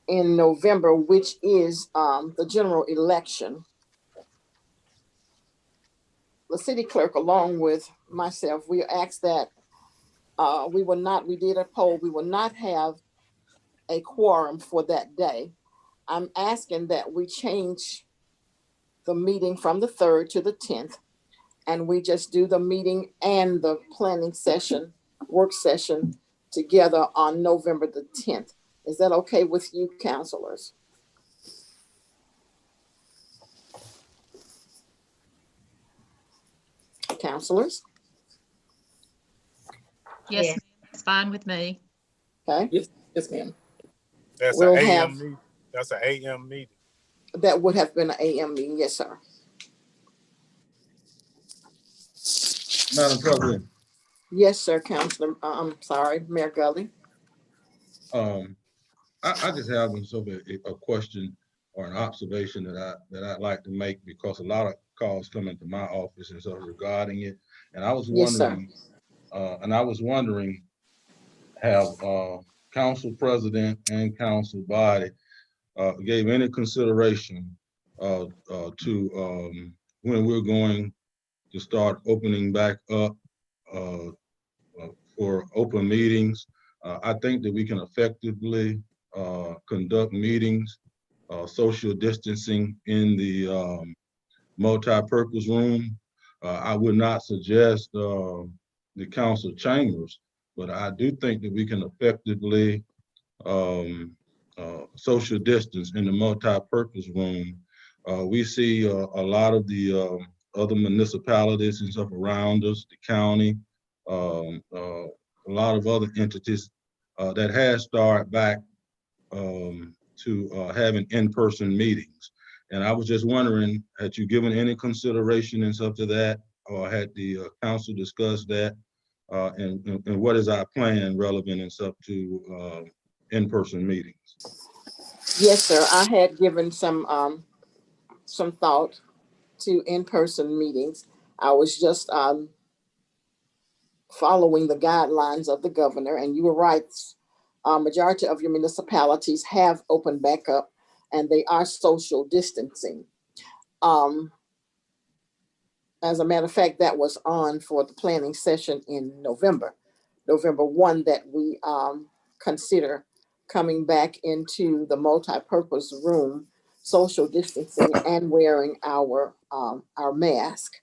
in November, which is the general election. The city clerk, along with myself, we asked that we did a poll, we will not have a quorum for that day. I'm asking that we change the meeting from the 3rd to the 10th, and we just do the meeting and the planning session, work session together on November the 10th. Is that okay with you, councilors? Councilors? Yes, Yes. ma'am, it's fine with me. Okay. Yes, ma'am. That's We'll an AM have- meeting. That's an AM meeting. That would have been an AM meeting, yes, sir. Madam President, Yes, sir, Councilor. I'm sorry, Mayor Gully. I just have a question or an observation that I'd like to make, because a lot of calls come into my office and so regarding it. And I was wondering, have council president and council body gave any consideration to when we're going to start opening back up for open meetings. I think that we can effectively conduct meetings, social distancing in the multi-purpose room. I would not suggest the council chambers, but I do think that we can effectively social distance in the multi-purpose room. We see a lot of the other municipalities and stuff around us, the county, a lot of other entities that has started back to having in-person meetings. And I was just wondering, had you given any consideration and stuff to that, or had the council discussed that? And what is our plan relevant and stuff to in-person meetings? Yes, sir. I had given some thought to in-person meetings. I was just following the guidelines of the governor, and you were right. Majority of your municipalities have opened back up, and they are social distancing. As a matter of fact, that was on for the planning session in November 1, that we consider coming back into the multi-purpose room, social distancing and wearing our mask,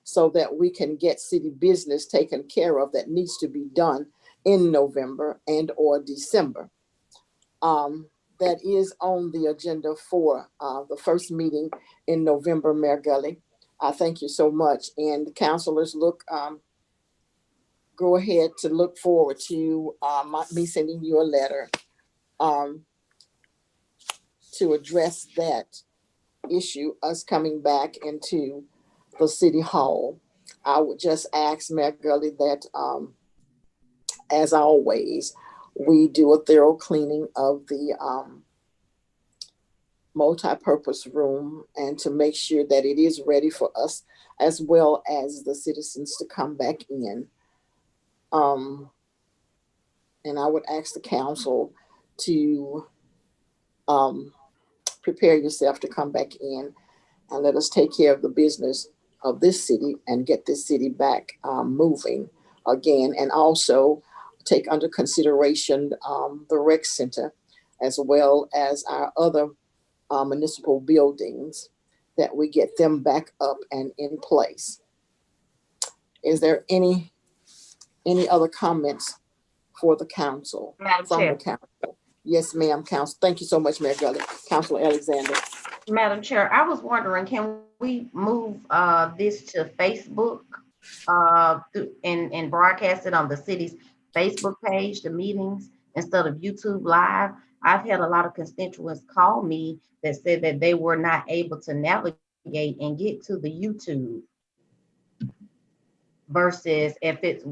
so that we can get city business taken care of that needs to be done in November and or December. That is on the agenda for the first meeting in November, Mayor Gully. I thank you so much. And councilors, go ahead to look forward to me sending you a letter to address that issue, us coming back into the city hall. I would just ask Mayor Gully that, as always, we do a thorough cleaning of the multi-purpose room, and to make sure that it is ready for us as well as the citizens to come back in. And I would ask the council to prepare yourself to come back in and let us take care of the business of this city and get this city back moving again, and also take under consideration the rec center as well as our other municipal buildings, that we get them back up and in place. Is there any other comments for the council? Madam From Chair. the council? Yes, ma'am, council. Thank you so much, Mayor Gully. Councilor Alexander. Madam Chair, I was wondering, can we move this to Facebook and broadcast it on the city's Facebook page, the meetings, instead of YouTube Live? I've had a lot of constituents call me that said that they were not able to navigate and get to the YouTube, versus if it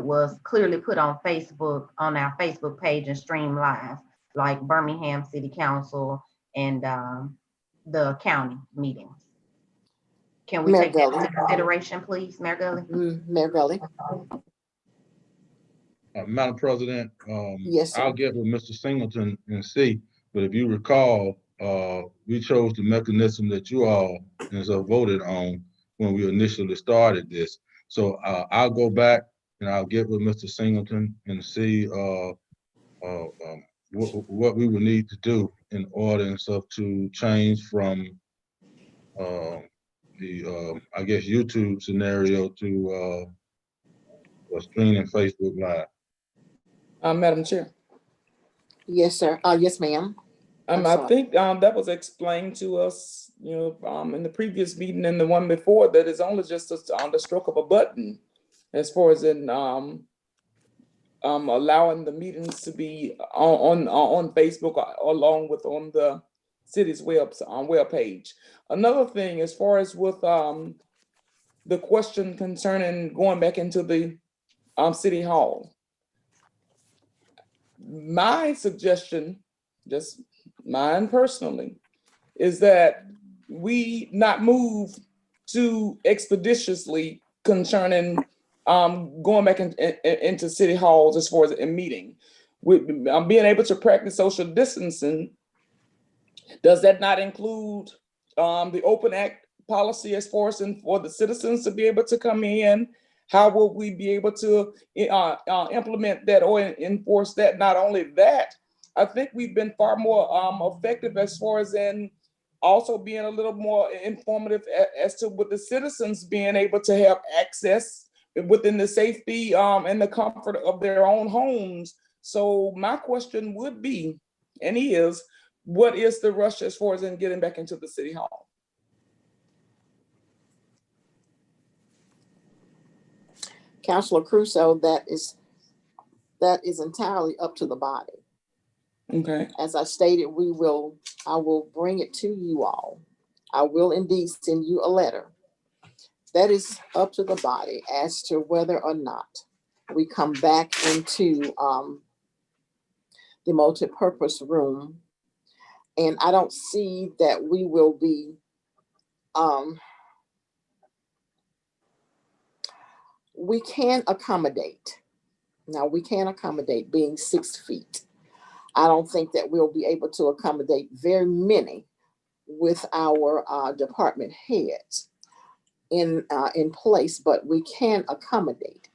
was clearly put on Facebook, on our Facebook page, and stream live, like Birmingham City Council and the county meetings. Can we Mayor take that Gully. into consideration, please, Mayor Gully? Mayor Gully. Madam President, Yes, sir. I'll get with Mr. Singleton and see, but if you recall, we chose the mechanism that you all voted on when we initially started this. So I'll go back and I'll get with Mr. Singleton and see what we would need to do in order and stuff to change from the I guess YouTube scenario to streaming Facebook Live. Madam Chair. Yes, sir. Yes, ma'am. I think that was explained to us, in the previous meeting and the one before, that is only just on the stroke of a button, as far as in allowing the meetings to be on Facebook along with on the city's web page. Another thing, as far as with the question concerning going back into the city hall, my suggestion, just mine personally, is that we not move too expeditiously concerning going back into city halls as far as a meeting. Being able to practice social distancing, does that not include the Open Act policy as far as for the citizens to be able to come in? How will we be able to implement that or enforce that? Not only that, I think we've been far more effective as far as in also being a little more informative as to with the citizens being able to have access within the safety and the comfort of their own homes. So my question would be, and is, what is the rush as far as in getting back into the city hall? Councilor Crusoe, that is entirely up to the body. Okay. As I stated, I will bring it to you all. I will indeed send you a letter. That is up to the body as to whether or not we come back into the multi-purpose room. And I don't see that we will be we can accommodate. Now, we can accommodate being 6 feet. I don't think that we'll be able to accommodate very many with our department heads in place, but we can accommodate.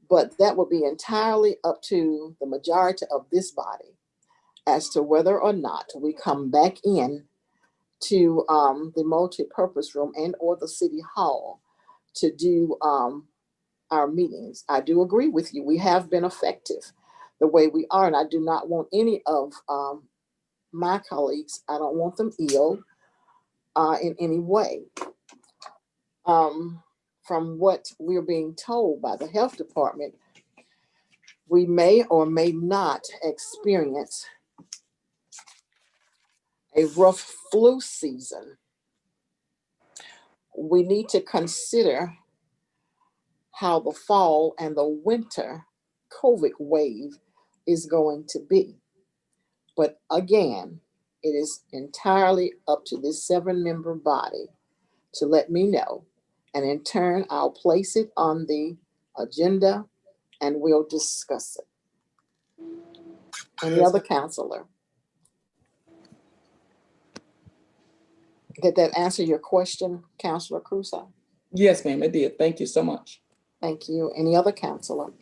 But that will be entirely up to the majority of this body as to whether or not we come back in to the multi-purpose room and or the city hall to do our meetings. I do agree with you. We have been effective the way we are, and I do not want any of my colleagues, I don't want them ill in any way. From what we're being told by the health department, we may or may not experience a rough flu season. We need to consider how the fall and the winter COVID wave is going to be. But again, it is entirely up to this 7-member body to let me know. And in turn, I'll place it on the agenda and we'll discuss it. Any other counselor? Did that answer your question, Counselor Crusoe? Yes, ma'am, it did. Thank you so much. Thank you. Any other counselor?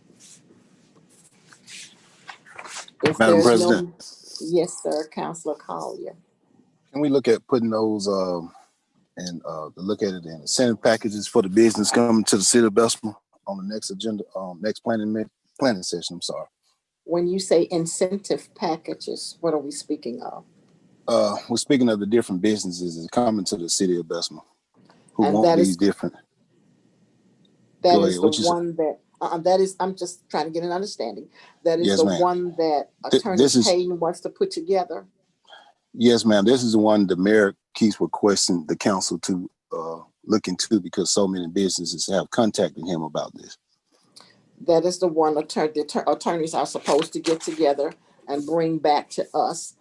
If Madam there's President. Yes, sir, Counselor Collier. Can we look at putting those and look at it in incentive packages for the business coming to the city of Bessemer on the next agenda, next planning session? I'm sorry. When you say incentive packages, what are we speaking of? We're speaking of the different businesses that come into the city of Bessemer who And want that these is different. that Go is ahead. the What you say? one that is, I'm just trying to get an understanding. That is Yes, the ma'am. one that Attorney This is, Payne wants to put together. yes, ma'am. This is the one the mayor keeps requesting the council to look into because so many businesses have contacted him about this. That is the one attorneys are supposed to get together and bring back to us.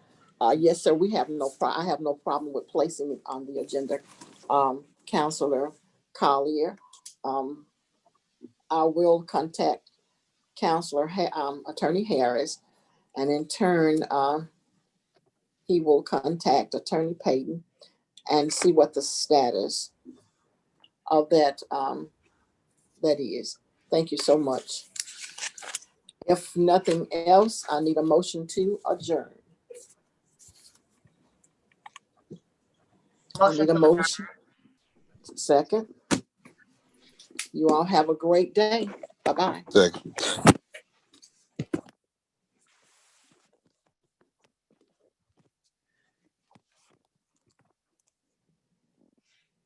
Yes, sir, I have no problem with placing it on the agenda. Counselor Collier, I will contact Attorney Harris, and in turn, he will contact Attorney Payton and see what the status of that is. Thank you so much. If nothing else, I need a motion to adjourn. I need a motion. Second. You all have a great day. Bye-bye. Second.